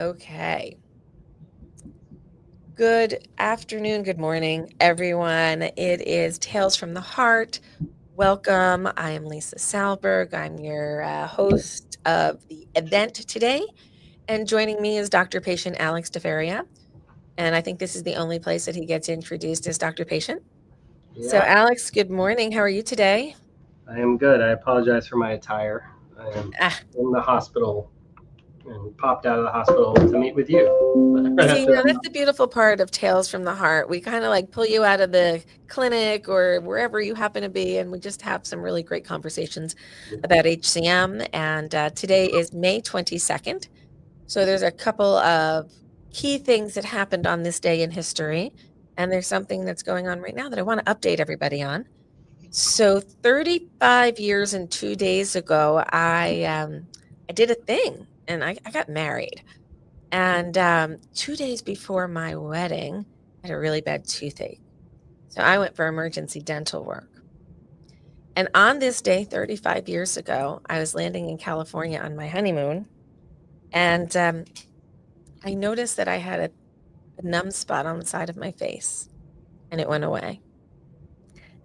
Okay. Good afternoon, good morning, everyone. It is Tales from the Heart. Welcome. I am Lisa Salberg. I'm your host of the event today. And joining me is Dr. Patient Alex Feria. And I think this is the only place that he gets introduced as Dr. Patient. So, Yeah, Alex, good morning. How are you today? I am good. I apologize for my attire. I am Ah, in the hospital and popped out of the hospital to meet with you. Right See, after now that. that's the beautiful part of Tales from the Heart. We kind of like pull you out of the clinic or wherever you happen to be, and we just have some really great conversations about HCM. And today is May 22nd. So there's a couple of key things that happened on this day in history. And there's something that's going on right now that I want to update everybody on. So 35 years and 2 days ago, I did a thing and I got married. And 2 days before my wedding, I had a really bad toothache. So I went for emergency dental work. And on this day, 35 years ago, I was landing in California on my honeymoon. And I noticed that I had a numb spot on the side of my face, and it went away.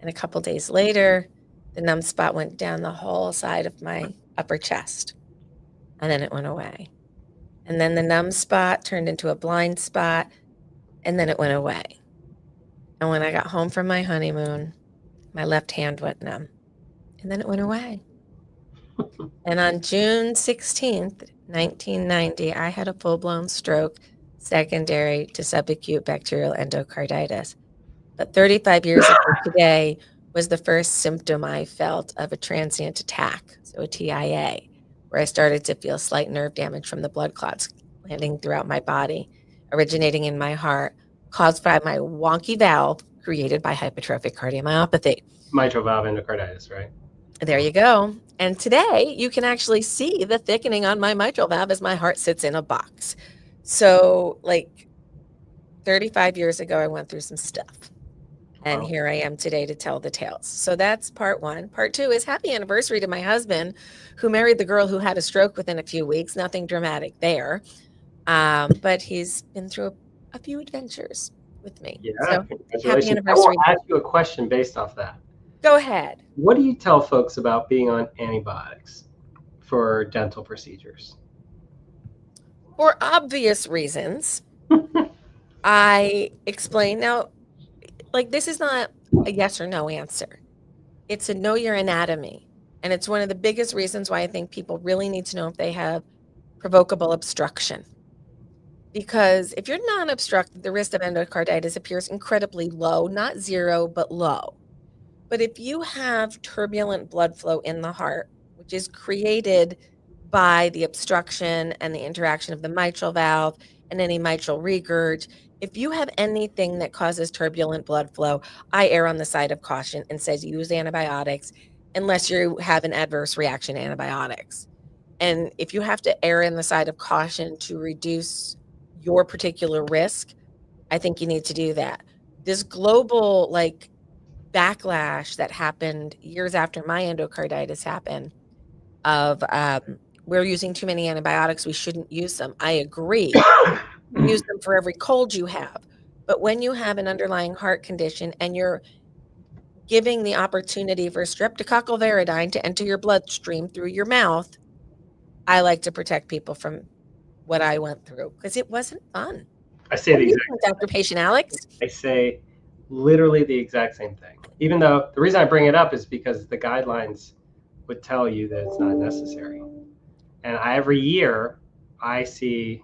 And a couple days later, the numb spot went down the whole side of my upper chest, and then it went away. And then the numb spot turned into a blind spot, and then it went away. And when I got home from my honeymoon, my left hand went numb, and then it went away. And on June 16th, 1990, I had a full blown stroke secondary to subacute bacterial endocarditis. But 35 years ago today was the first symptom I felt of a transient attack, so a TIA, where I started to feel slight nerve damage from the blood clots landing throughout my body, originating in my heart, caused by my wonky valve created by hypertrophic cardiomyopathy. Mitral valve endocarditis, right? There you go. And today you can actually see the thickening on my mitral valve as my heart sits in a box. So, like 35 years ago, I went through some stuff. And Wow. here I am today to tell the tales. So that's part one. Part two is happy anniversary to my husband, who married the girl who had a stroke within a few weeks. Nothing dramatic there. But he's been through a few adventures with me. Yeah, So happy congratulations. I will anniversary. ask you a question based off that. Go ahead. What do you tell folks about being on antibiotics for dental procedures? For obvious reasons, I explain now, like, this is not a yes or no answer. It's a know your anatomy. And it's one of the biggest reasons why I think people really need to know if they have provocable obstruction. Because if you're non obstructed, the risk of endocarditis appears incredibly low, not zero, but low. But if you have turbulent blood flow in the heart, which is created by the obstruction and the interaction of the mitral valve and any mitral regurg, if you have anything that causes turbulent blood flow, I err on the side of caution and says use antibiotics unless you have an adverse reaction to antibiotics. And if you have to err in the side of caution to reduce your particular risk, I think you need to do that. This global like backlash that happened years after my endocarditis happened of we're using too many antibiotics, we shouldn't use them. I agree. Use them for every cold you have. But when you have an underlying heart condition and you're giving the opportunity for streptococcal viridine to enter your bloodstream through your mouth, I like to protect people from what I went through because it wasn't fun. I say What the do you exact think, Dr. Patient Alex? I say literally the exact same thing. Even though the reason I bring it up is because the guidelines would tell you that it's not necessary. And every year I see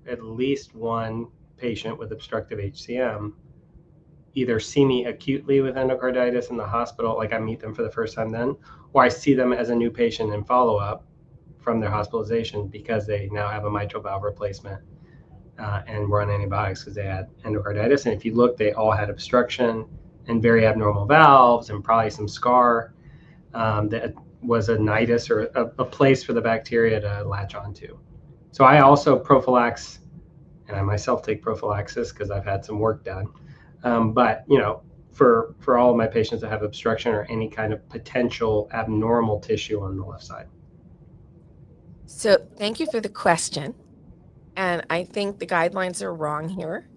at least one patient with obstructive HCM either see me acutely with endocarditis in the hospital, like I meet them for the first time then, or I see them as a new patient in follow up from their hospitalization because they now have a mitral valve replacement and were on antibiotics because they had endocarditis. And if you look, they all had obstruction and very abnormal valves and probably some scar that was a nidus or a place for the bacteria to latch onto. So I also prophylax, and I myself take prophylaxis because I've had some work done. But for all of my patients that have obstruction or any kind of potential abnormal tissue on the left side. So, thank you for the question. And I think the guidelines are wrong here.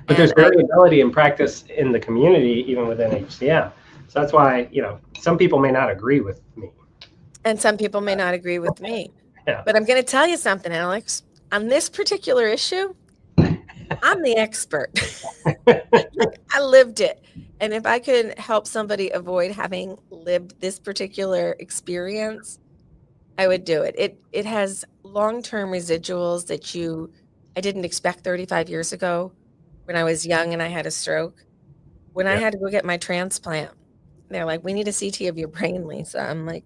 But there's And I variability in practice in the community, even within HCM. So that's why, some people may not agree with me. and some people may not agree with me. Yeah. But I'm going to tell you something, Alex. On this particular issue, I'm the expert. Like I lived it. And if I could help somebody avoid having lived this particular experience, I would do it. It has long-term residuals that I didn't expect 35 years ago when I was young and I had a stroke. When I Yeah. had to go get my transplant, they're like, "We need a CT of your brain, Lisa." I'm like,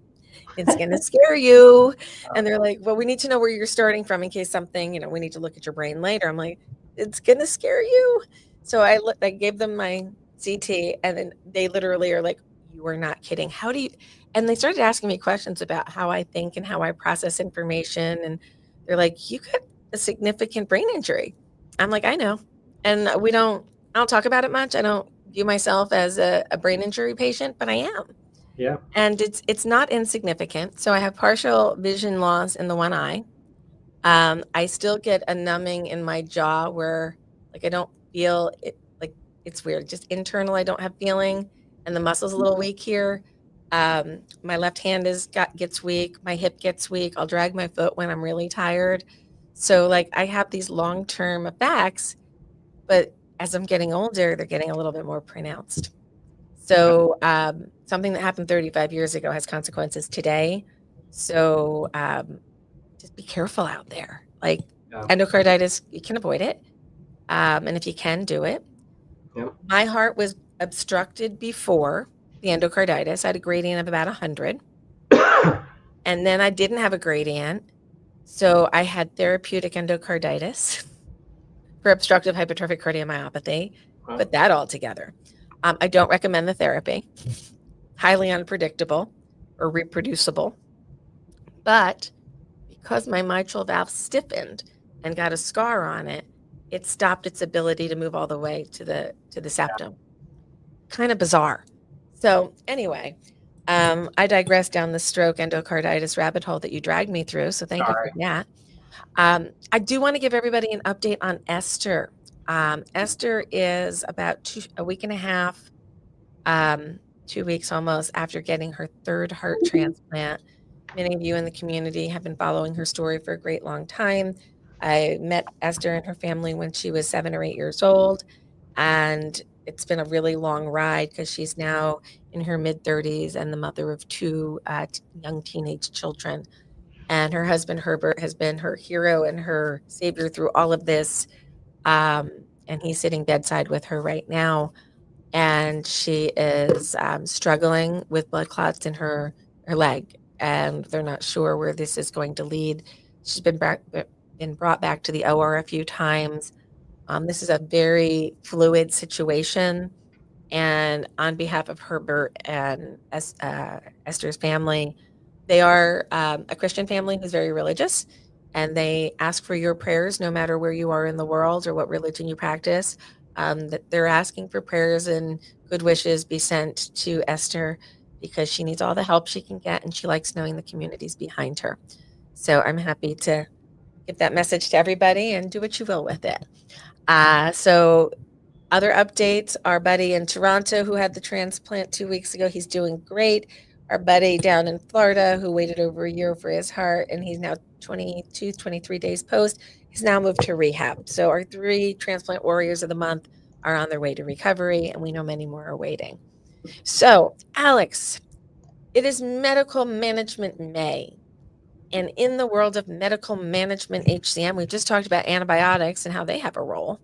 "It's gonna scare you." And they're like, "Well, we need to know where you're starting from in case something, we need to look at your brain later." I'm like, "It's gonna scare you." So I gave them my CT, and then they literally are like, "You are not kidding. How do you?" And they started asking me questions about how I think and how I process information. And they're like, "You got a significant brain injury." I'm like, "I know." And I don't talk about it much. I don't view myself as a brain injury patient, but I am. Yeah. And it's not insignificant. So I have partial vision loss in the one eye. I still get a numbing in my jaw where like I don't feel it, like it's weird. Just internal, I don't have feeling, and the muscle's a little weak here. My left hand gets weak, my hip gets weak. I'll drag my foot when I'm really tired. So like I have these long-term effects, but as I'm getting older, they're getting a little bit more pronounced. So something that happened 35 years ago has consequences today. So just be careful out there. Like Yeah. endocarditis, you can avoid it. And if you can, do it. Yeah. My heart was obstructed before the endocarditis. I had a gradient of about 100. And then I didn't have a gradient. So I had therapeutic endocarditis for obstructive hypertrophic cardiomyopathy. Well, Put that all together. I don't recommend the therapy. Highly unpredictable or reproducible. But because my mitral valve stiffened and got a scar on it, it stopped its ability to move all the way to the septum. Kind of bizarre. So anyway, I digress down the stroke endocarditis rabbit hole that you dragged me through. So thank you for sorry. that. I do want to give everybody an update on Esther. Esther is about a week and a half, 2 weeks almost after getting her third heart transplant. Many of you in the community have been following her story for a great long time. I met Esther and her family when she was 7 or 8 years old, and it's been a really long ride because she's now in her mid 30s and the mother of two young teenage children. And her husband, Herbert, has been her hero and her savior through all of this. And he's sitting bedside with her right now. And she is struggling with blood clots in her leg. And they're not sure where this is going to lead. She's been brought back to the OR a few times. This is a very fluid situation. And on behalf of Herbert and Esther's family, they are a Christian family who's very religious, and they ask for your prayers no matter where you are in the world or what religion you practice. That they're asking for prayers and good wishes be sent to Esther because she needs all the help she can get, and she likes knowing the community's behind her. So I'm happy to give that message to everybody and do what you will with it. So other updates, our buddy in Toronto who had the transplant 2 weeks ago, he's doing great. Our buddy down in Florida who waited over a year for his heart and he's now 22, 23 days post, he's now moved to rehab. So our 3 transplant warriors of the month are on their way to recovery, and we know many more are waiting. So, Alex, it is Medical Management May. And in the world of medical management HCM, we just talked about antibiotics and how they have a role.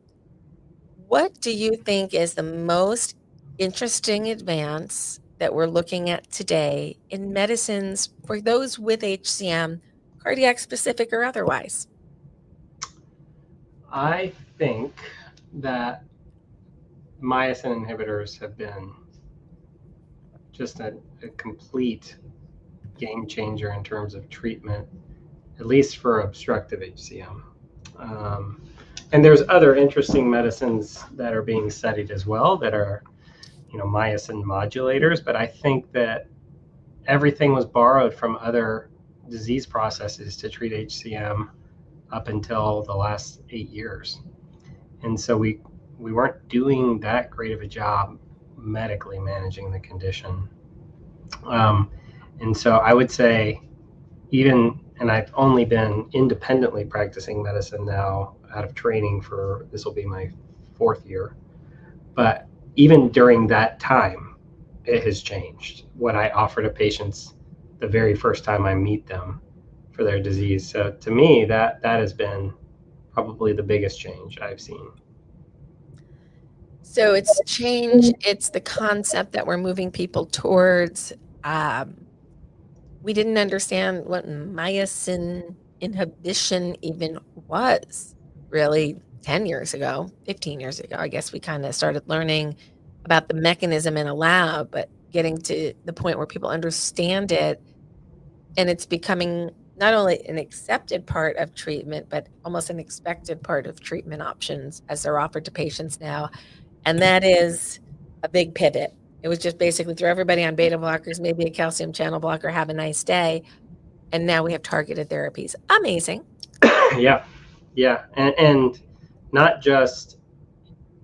What do you think is the most interesting advance that we're looking at today in medicines for those with HCM, cardiac specific or otherwise? I think that myosin inhibitors have been just a complete game changer in terms of treatment, at least for obstructive HCM. And there's other interesting medicines that are being studied as well that are, myosin modulators. But I think that everything was borrowed from other disease processes to treat HCM, up until the last 8 years. And so we weren't doing that great of a job medically managing the condition. Um, and so I would say, and I've only been independently practicing medicine now out of training for, this will be my 4th year. But even during that time, it has changed what I offer to patients the very first time I meet them for their disease. So to me, that has been probably the biggest change I've seen. So it's change. It's the concept that we're moving people towards. We didn't understand what myosin inhibition even was really 10 years ago, 15 years ago. I guess we kind of started learning about the mechanism in a lab, but getting to the point where people understand it, and it's becoming not only an accepted part of treatment, but almost an expected part of treatment options as they're offered to patients now. And that is a big pivot. It was just basically throw everybody on beta blockers, maybe a calcium channel blocker, have a nice day. And now we have targeted therapies. Amazing. Yeah. And not just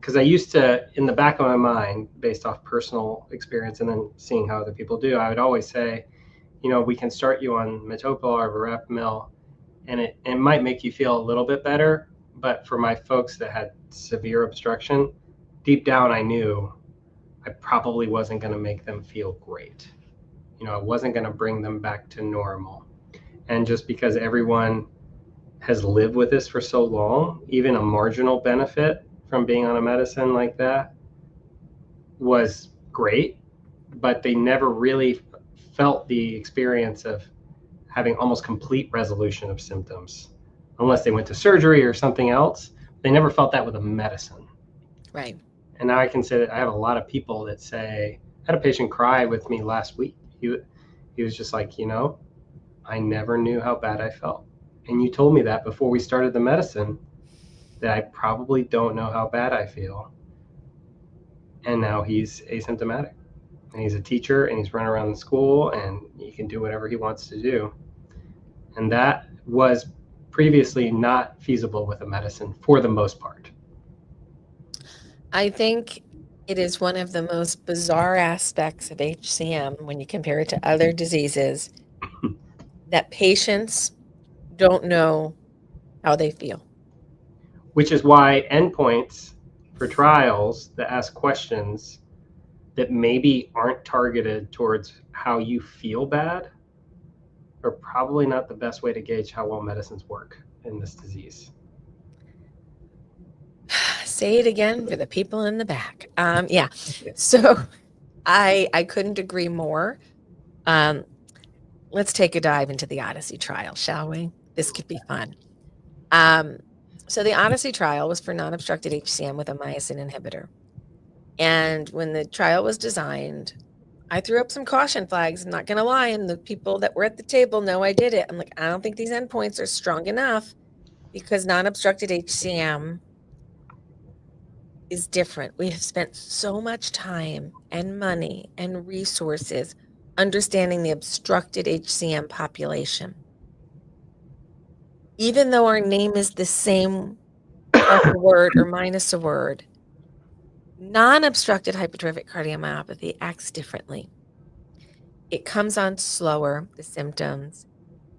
because I used to, in the back of my mind, based off personal experience and then seeing how other people do, I would always say, we can start you on metoprolol or verapamil, and it might make you feel a little bit better. But for my folks that had severe obstruction, deep down I knew I probably wasn't going to make them feel great. I wasn't going to bring them back to normal. And just because everyone has lived with this for so long, even a marginal benefit from being on a medicine like that was great, but they never really felt the experience of having almost complete resolution of symptoms unless they went to surgery or something else. They never felt that with a medicine. Right. And now I have a lot of people that say, I had a patient cry with me last week. He was just like, I never knew how bad I felt. And you told me that before we started the medicine, that I probably don't know how bad I feel. And now he's asymptomatic. And he's a teacher, and he's running around the school, and he can do whatever he wants to do. And that was previously not feasible with a medicine for the most part. I think it is one of the most bizarre aspects of HCM when you compare it to other diseases that patients don't know how they feel. Which is why endpoints for trials that ask questions that maybe aren't targeted towards how you feel bad are probably not the best way to gauge how well medicines work in this disease. Say it again for the people in the back. Yeah. So I couldn't agree more. Let's take a dive into the Odyssey trial, shall we? This could be fun. So the Odyssey trial was for non-obstructed HCM with a myosin inhibitor. And when the trial was designed, I threw up some caution flags. I'm not going to lie. And the people that were at the table know I did it. I'm like, I don't think these endpoints are strong enough because non-obstructed HCM is different. We have spent so much time and money and resources understanding the obstructed HCM population. Even though our name is the same plus a word or minus a word, non-obstructed hypertrophic cardiomyopathy acts differently. It comes on slower, the symptoms.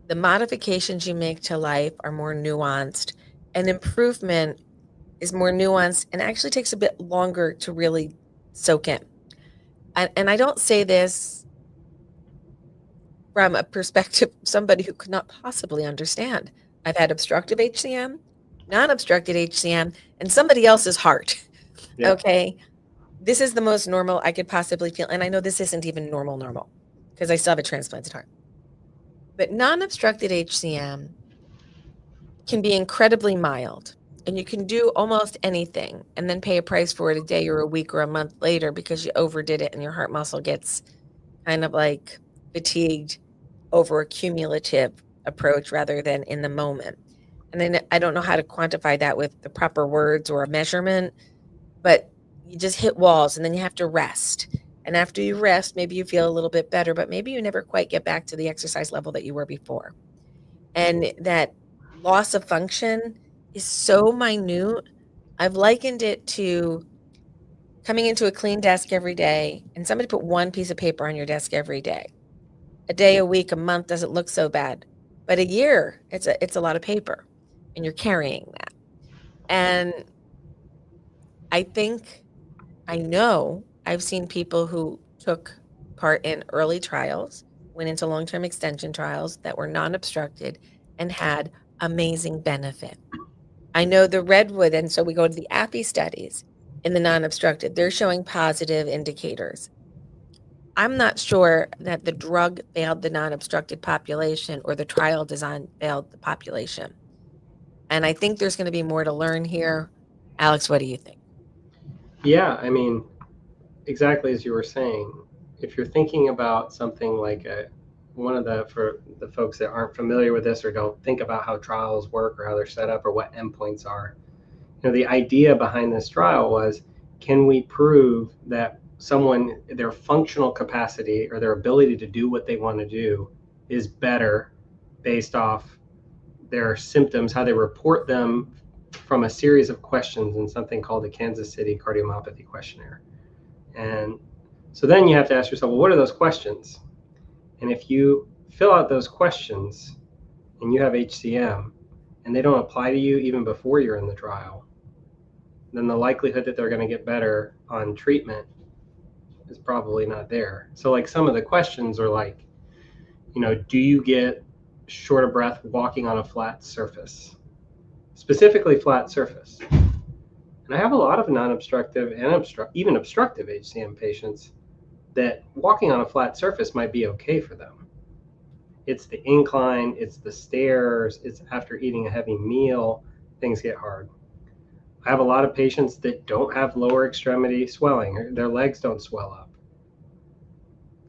The modifications you make to life are more nuanced, and improvement is more nuanced and actually takes a bit longer to really soak in. And I don't say this from a perspective of somebody who could not possibly understand. I've had obstructive HCM, non-obstructed HCM, and somebody else's heart. Yeah. Okay. This is the most normal I could possibly feel. And I know this isn't even normal because I still have a transplanted heart. But non-obstructed HCM can be incredibly mild, and you can do almost anything and then pay a price for it a day or a week or a month later because you overdid it and your heart muscle gets kind of like fatigued over a cumulative approach rather than in the moment. And then I don't know how to quantify that with the proper words or a measurement, but you just hit walls and then you have to rest. And after you rest, maybe you feel a little bit better, but maybe you never quite get back to the exercise level that you were before. And that loss of function is so minute. I've likened it to coming into a clean desk every day and somebody put one piece of paper on your desk every day. A day, a week, a month doesn't look so bad. But a year, it's a lot of paper and you're carrying that. And I think I know I've seen people who took part in early trials, went into long-term extension trials that were non-obstructed and had amazing benefit. I know the redwood, and so we go to the API studies in the non-obstructed. They're showing positive indicators. I'm not sure that the drug failed the non-obstructed population or the trial design failed the population. And I think there's going to be more to learn here. Alex, what do you think? Yeah, I mean, exactly as you were saying, if you're thinking about something like one of the, for the folks that aren't familiar with this or don't think about how trials work or how they're set up or what endpoints are, the idea behind this trial was, can we prove that someone, their functional capacity or their ability to do what they want to do is better based off their symptoms, how they report them from a series of questions in something called the Kansas City Cardiomyopathy Questionnaire. And so then you have to ask yourself, well, what are those questions? And if you fill out those questions and you have HCM and they don't apply to you even before you're in the trial, then the likelihood that they're going to get better on treatment is probably not there. So like some of the questions are like, do you get short of breath walking on a flat surface? Specifically flat surface. And I have a lot of non-obstructive and even obstructive HCM patients that walking on a flat surface might be okay for them. It's the incline, it's the stairs, it's after eating a heavy meal, things get hard. I have a lot of patients that don't have lower extremity swelling, or their legs don't swell up.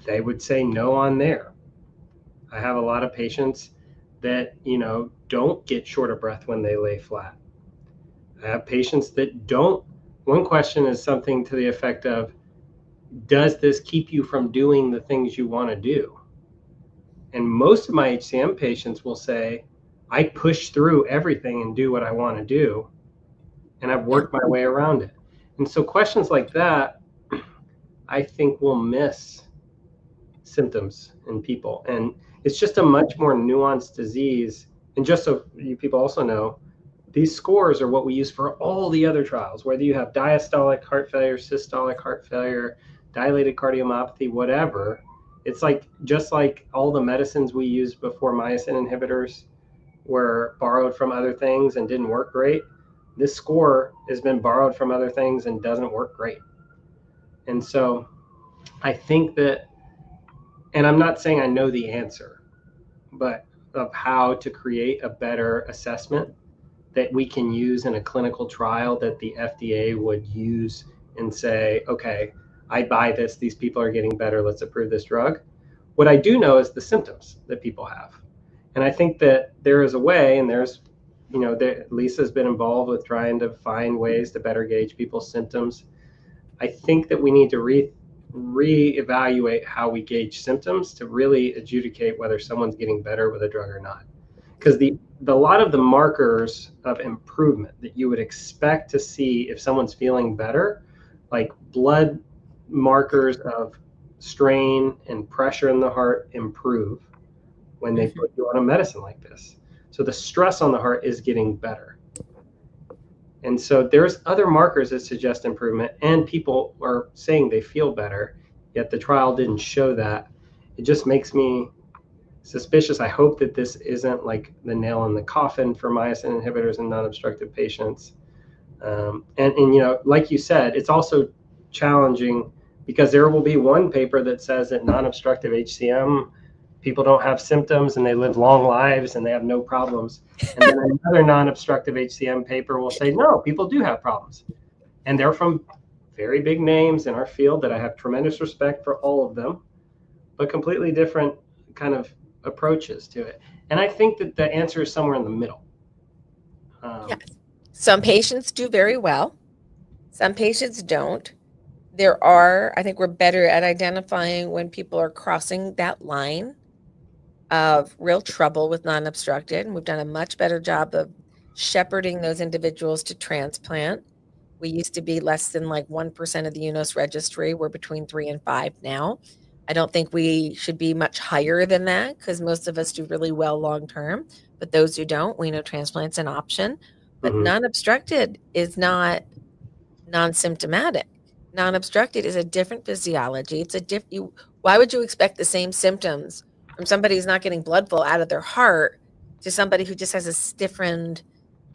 They would say no on there. I have a lot of patients that, don't get short of breath when they lay flat. I have patients that don't. One question is something to the effect of, does this keep you from doing the things you want to do? And most of my HCM patients will say, I push through everything and do what I want to do, and I've worked my way around it. And so questions like that, I think, will miss symptoms in people. And it's just a much more nuanced disease. And just so you people also know, these scores are what we use for all the other trials, whether you have diastolic heart failure, systolic heart failure, dilated cardiomyopathy, whatever. It's like, just like all the medicines we used before myosin inhibitors were borrowed from other things and didn't work great, this score has been borrowed from other things and doesn't work great. And so I think that, and I'm not saying I know the answer, but of how to create a better assessment that we can use in a clinical trial that the FDA would use and say, okay, I buy this, these people are getting better, let's approve this drug. What I do know is the symptoms that people have. And I think that there is a way, and there's, Lisa's been involved with trying to find ways to better gauge people's symptoms. I think that we need to reevaluate how we gauge symptoms to really adjudicate whether someone's getting better with a drug or not. Because the lot of the markers of improvement that you would expect to see if someone's feeling better, like blood markers of strain and pressure in the heart, improve when they put you on a medicine like this. So the stress on the heart is getting better. And so there's other markers that suggest improvement, and people are saying they feel better, yet the trial didn't show that. It just makes me suspicious. I hope that this isn't like the nail in the coffin for myosin inhibitors in non-obstructive patients. And like you said, it's also challenging because there will be one paper that says that non-obstructive HCM people don't have symptoms and they live long lives and they have no problems. And then another non-obstructive HCM paper will say, no, people do have problems. And they're from very big names in our field that I have tremendous respect for all of them, but completely different kind of approaches to it. And I think that the answer is somewhere in the middle. Yes. Some patients do very well. Some patients don't. I think we're better at identifying when people are crossing that line. of real trouble with non-obstructed, and we've done a much better job of shepherding those individuals to transplant. We used to be less than like 1% of the UNOS registry. We're between 3 and 5 now. I don't think we should be much higher than that because most of us do really well long term. But those who don't, we know transplant's an option. But Hmm. non-obstructed is not non-symptomatic. Non-obstructed is a different physiology. It's a different. Why would you expect the same symptoms from somebody who's not getting blood flow out of their heart to somebody who just has a stiffened,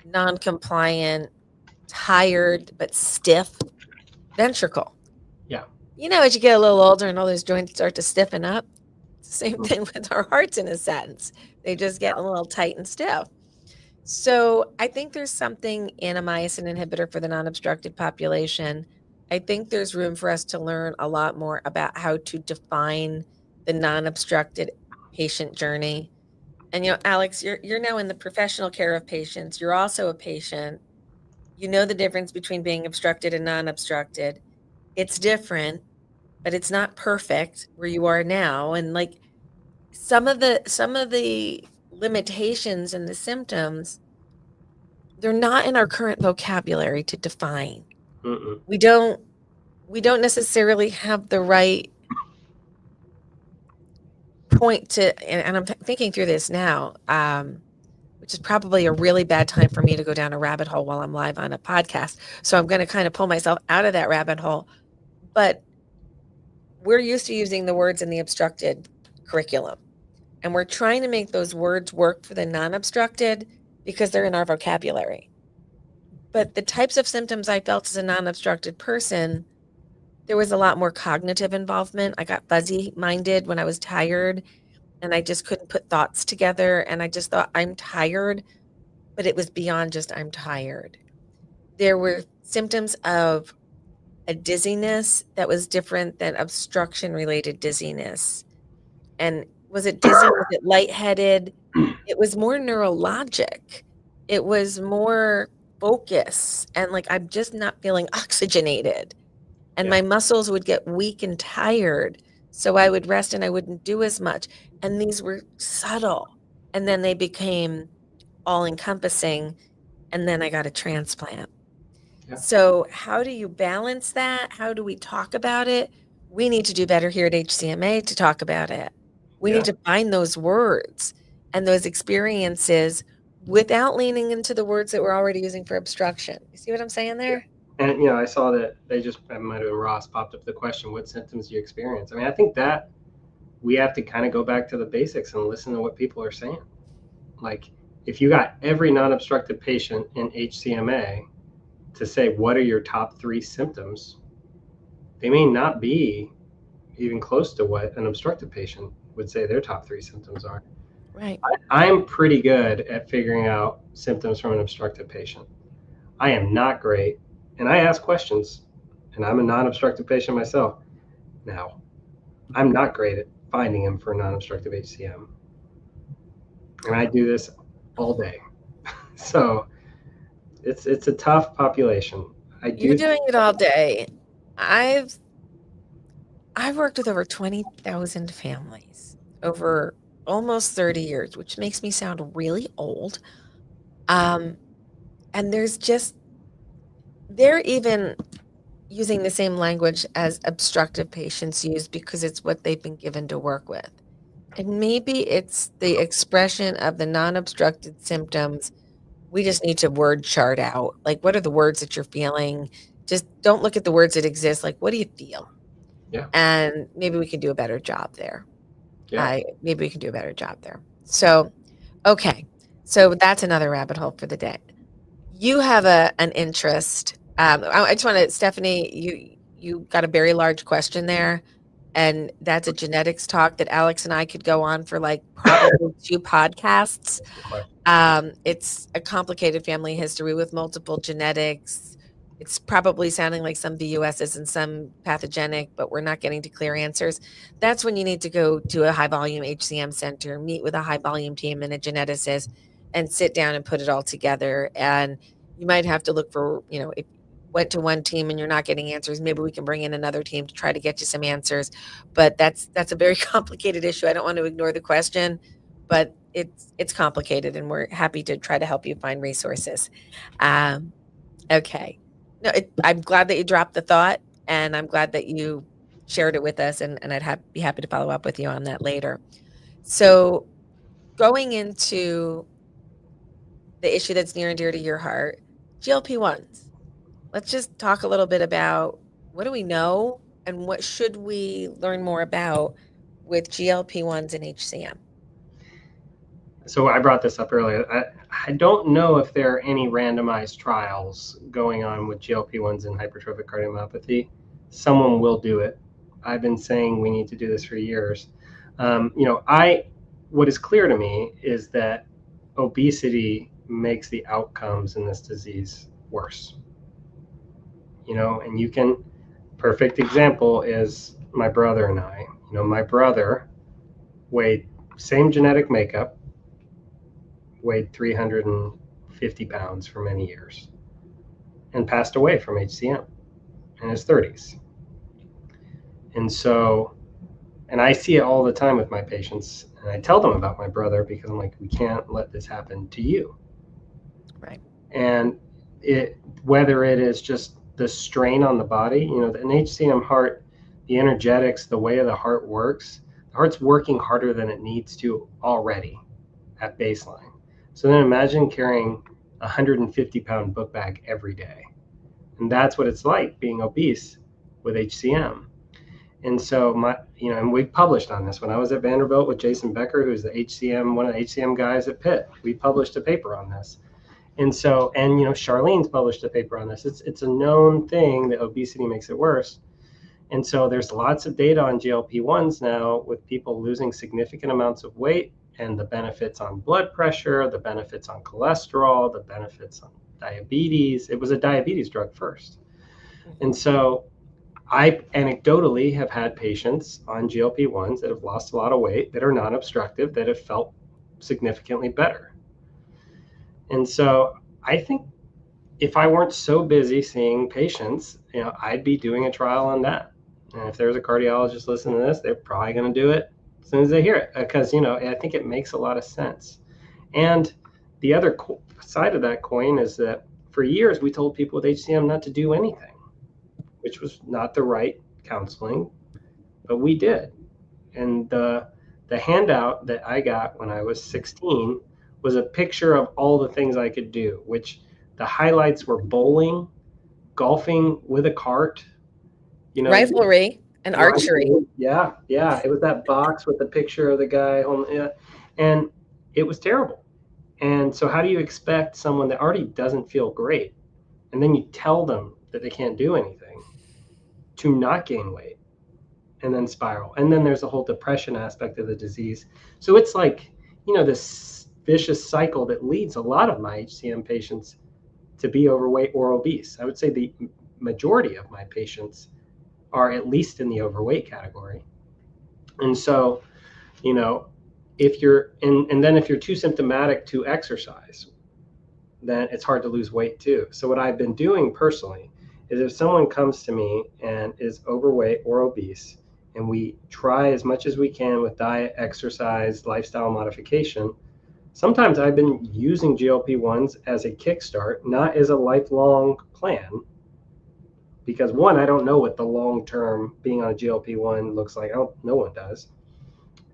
non-compliant, tired but stiff ventricle? Yeah. As you get a little older and all those joints start to stiffen up, it's the same thing with our hearts in a sense. They just get a little tight and stiff. So I think there's something in a myosin inhibitor for the non-obstructed population. I think there's room for us to learn a lot more about how to define the non-obstructed patient journey. And Alex, you're now in the professional care of patients. You're also a patient. You know the difference between being obstructed and non-obstructed. It's different, but it's not perfect where you are now. And like some of the limitations and the symptoms, they're not in our current vocabulary to define. Mm-mm. We don't necessarily have the right point to, and I'm thinking through this now, which is probably a really bad time for me to go down a rabbit hole while I'm live on a podcast. So I'm going to kind of pull myself out of that rabbit hole. But we're used to using the words in the obstructed curriculum, and we're trying to make those words work for the non-obstructed because they're in our vocabulary. But the types of symptoms I felt as a non-obstructed person, there was a lot more cognitive involvement. I got fuzzy minded when I was tired, and I just couldn't put thoughts together. And I just thought, I'm tired, but it was beyond just I'm tired. There were symptoms of a dizziness that was different than obstruction related dizziness. And was it dizzy? Was it lightheaded? It was more neurologic. It was more focus. And like, I'm just not feeling oxygenated. And Yeah. my muscles would get weak and tired. So I would rest and I wouldn't do as much. And these were subtle. And then they became all encompassing. And then I got a transplant. Yeah. So, how do you balance that? How do we talk about it? We need to do better here at HCMA to talk about it. We need Yeah. to find those words and those experiences without leaning into the words that we're already using for obstruction. You see what I'm saying there? And I saw that they just, it might have been Ross, popped up the question, what symptoms do you experience? I mean, I think that we have to kind of go back to the basics and listen to what people are saying. Like, if you got every non-obstructed patient in HCMA to say, what are your top 3 symptoms? They may not be even close to what an obstructed patient would say their top 3 symptoms are. Right. I'm pretty good at figuring out symptoms from an obstructed patient. I am not great, and I ask questions, and I'm a non-obstructive patient myself. Now, I'm not great at finding them for non-obstructive HCM, and I do this all day. So it's a tough population. I You're do. doing it all day. I've I've worked with over 20,000 families over almost 30 years, which makes me sound really old. Um, and they're even using the same language as obstructive patients use because it's what they've been given to work with. And maybe it's the expression of the non-obstructed symptoms. We just need to word chart out. Like, what are the words that you're feeling? Just don't look at the words that exist. Like, what do you feel? Yeah. And maybe we can do a better job there. Yeah. Maybe we can do a better job there. So, okay. So that's another rabbit hole for the day. You have an interest. I just want to, Stephanie, you got a very large question there, and that's a genetics talk that Alex and I could go on for like probably 2 podcasts. It's a complicated family history with multiple genetics. It's probably sounding like some VUSs and some pathogenic, but we're not getting to clear answers. That's when you need to go to a high volume HCM center, meet with a high volume team and a geneticist, and sit down and put it all together. And you might have to look for, if you went to one team and you're not getting answers, maybe we can bring in another team to try to get you some answers. But that's a very complicated issue. I don't want to ignore the question, but it's complicated, and we're happy to try to help you find resources. Um, okay. No, I'm glad that you dropped the thought, and I'm glad that you shared it with us, and be happy to follow up with you on that later. So going into the issue that's near and dear to your heart, GLP-1s. Let's just talk a little bit about what do we know and what should we learn more about with GLP-1s and HCM? So I brought this up earlier. I don't know if there are any randomized trials going on with GLP-1s in hypertrophic cardiomyopathy. Someone will do it. I've been saying we need to do this for years. What is clear to me is that obesity makes the outcomes in this disease worse. And perfect example is my brother and I. My brother weighed, same genetic makeup, weighed 350 pounds for many years and passed away from HCM in his 30s. And I see it all the time with my patients, and I tell them about my brother because I'm like, we can't let this happen to you. Right. And whether it is just the strain on the body, an HCM heart, the energetics, the way the heart works, the heart's working harder than it needs to already at baseline. So then imagine carrying a 150-pound book bag every day. And that's what it's like being obese with HCM. And so and we published on this when I was at Vanderbilt with Jason Becker, who's one of the HCM guys at Pitt. We published a paper on this. And Charlene's published a paper on this. It's a known thing that obesity makes it worse. And so there's lots of data on GLP-1s now with people losing significant amounts of weight, and the benefits on blood pressure, the benefits on cholesterol, the benefits on diabetes. It was a diabetes drug first. Mm-hmm. And so I anecdotally have had patients on GLP-1s that have lost a lot of weight, that are non-obstructive, that have felt significantly better. And so I think if I weren't so busy seeing patients, I'd be doing a trial on that. And if there's a cardiologist listening to this, they're probably going to do it as soon as they hear it, because I think it makes a lot of sense. And the other side of that coin is that for years we told people with HCM not to do anything, which was not the right counseling, but we did. And the handout that I got when I was 16 was a picture of all the things I could do, which the highlights were bowling, golfing with a cart, riflery and archery. Yeah. It was that box with the picture of the guy home. Yeah. And it was terrible. And so how do you expect someone that already doesn't feel great, and then you tell them that they can't do anything, to not gain weight and then spiral? And then there's a whole depression aspect of the disease. So it's like, this vicious cycle that leads a lot of my HCM patients to be overweight or obese. I would say the majority of my patients are at least in the overweight category. And so, if you're if you're too symptomatic to exercise, then it's hard to lose weight too. So what I've been doing personally is, if someone comes to me and is overweight or obese, and we try as much as we can with diet, exercise, lifestyle modification, sometimes I've been using GLP-1s as a kickstart, not as a lifelong plan. Because one, I don't know what the long-term being on a GLP-1 looks like. No one does.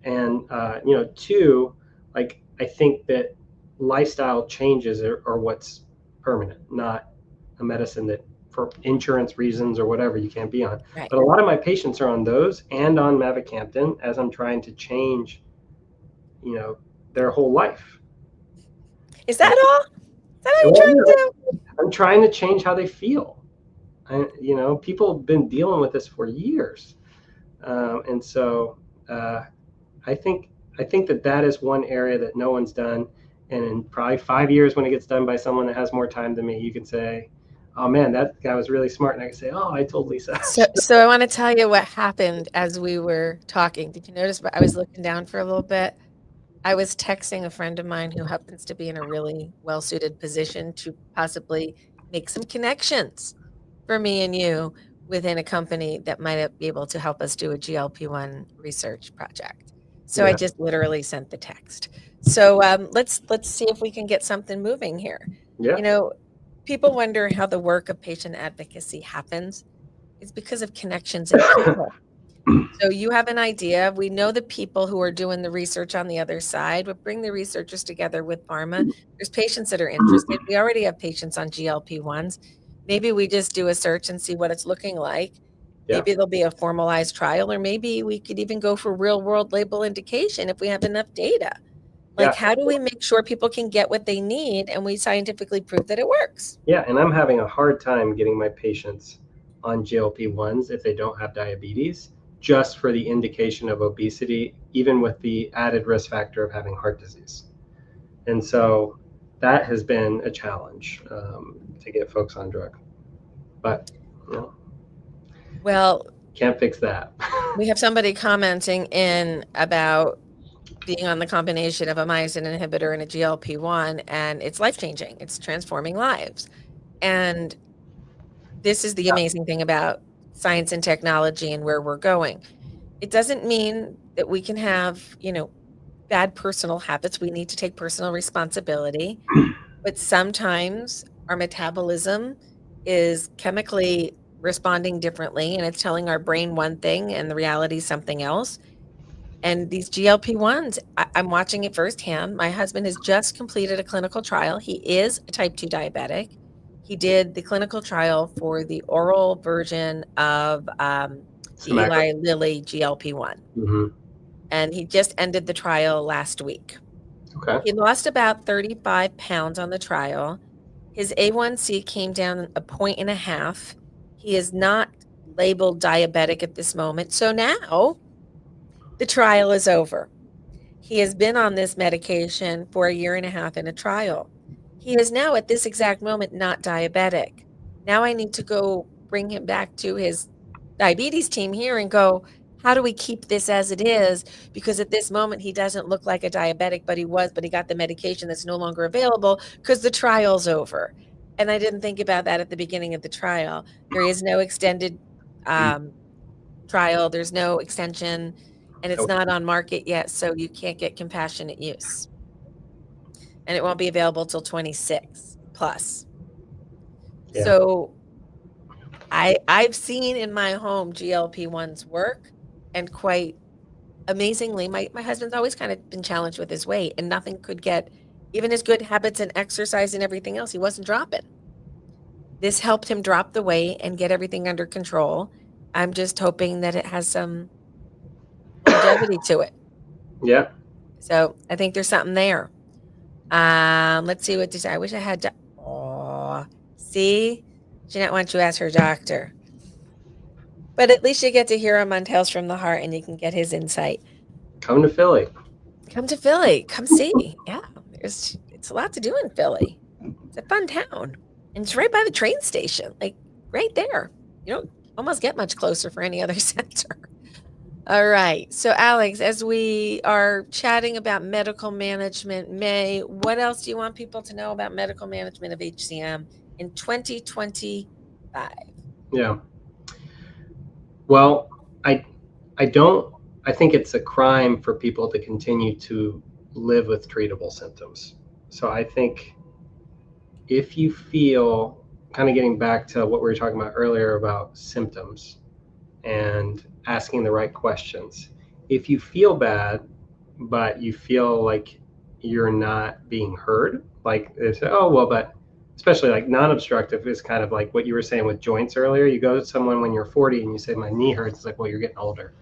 And, two, I think that lifestyle changes are what's permanent, not a medicine that for insurance reasons or whatever you can't be on. Right. But a lot of my patients are on those and on mavacamten as I'm trying to change, their whole life. Is that all? Is that all you're trying to do? I'm trying to change how they feel. People have been dealing with this for years. And so I think that is one area that no one's done. And in probably 5 years, when it gets done by someone that has more time than me, you can say, oh man, that guy was really smart. And I can say, oh, I told Lisa. So I want to tell you what happened as we were talking. Did you notice? I was looking down for a little bit. I was texting a friend of mine who happens to be in a really well-suited position to possibly make some connections for me and you within a company that might be able to help us do a GLP-1 research project. So I just literally sent the text. So let's see if we can get something moving here. Yeah. You know, people wonder how the work of patient advocacy happens. It's because of connections and people. So you have an idea. We know the people who are doing the research on the other side, but bring the researchers together with pharma. There's patients that are interested. We already have patients on GLP-1s. Maybe we just do a search and see what it's looking like. Yeah. Maybe there'll be a formalized trial, or maybe we could even go for real world label indication if we have enough data. Like, Yeah. how do we make sure people can get what they need and we scientifically prove that it works? Yeah. And I'm having a hard time getting my patients on GLP-1s if they don't have diabetes, just for the indication of obesity, even with the added risk factor of having heart disease. And so that has been a challenge to get folks on drug. But Well, can't fix that. we have somebody commenting in about being on the combination of a myosin inhibitor and a GLP-1, and it's life-changing. It's transforming lives. And this is the amazing thing about science and technology and where we're going. It doesn't mean that we can have, bad personal habits. We need to take personal responsibility. But sometimes our metabolism is chemically responding differently, and it's telling our brain one thing and the reality is something else. And these GLP-1s, I'm watching it firsthand. My husband has just completed a clinical trial. He is a type 2 diabetic. He did the clinical trial for the oral version of the Eli Lilly GLP-1. Mm-hmm. And he just ended the trial last week. Okay. He lost about 35 pounds on the trial. His A1C came down a point and a half. He is not labeled diabetic at this moment. So now the trial is over. He has been on this medication for a year and a half in a trial. He is now at this exact moment not diabetic. Now I need to go bring him back to his diabetes team here and go, how do we keep this as it is? Because at this moment he doesn't look like a diabetic, but he got the medication that's no longer available because the trial's over. And I didn't think about that at the beginning of the trial. There is no extended trial, there's no extension, and it's not on market yet, so you can't get compassionate use. And it won't be available till 26 plus. Yeah. So I've seen in my home GLP-1s work, and quite amazingly, my husband's always kind of been challenged with his weight, and nothing could get, even his good habits and exercise and everything else, he wasn't dropping. This helped him drop the weight and get everything under control. I'm just hoping that it has some longevity to it. Yeah. So I think there's something there. Let's see what this. I wish I had. Oh, see, Jeanette wants you to ask her doctor, but at least you get to hear him on Tales from the Heart, and you can get his insight. Come to Philly. Come to Philly. Come see. Yeah, it's a lot to do in Philly. It's a fun town, and it's right by the train station, like right there. You don't almost get much closer for any other center. All right. So, Alex, as we are chatting about medical management, what else do you want people to know about medical management of HCM in 2025? Yeah. Well, I think it's a crime for people to continue to live with treatable symptoms. So I think if you feel, kind of getting back to what we were talking about earlier about symptoms and asking the right questions, if you feel bad, but you feel like you're not being heard, like they say, oh, well, but especially like non-obstructive is kind of like what you were saying with joints earlier. You go to someone when you're 40 and you say, my knee hurts. It's like, well, you're getting older.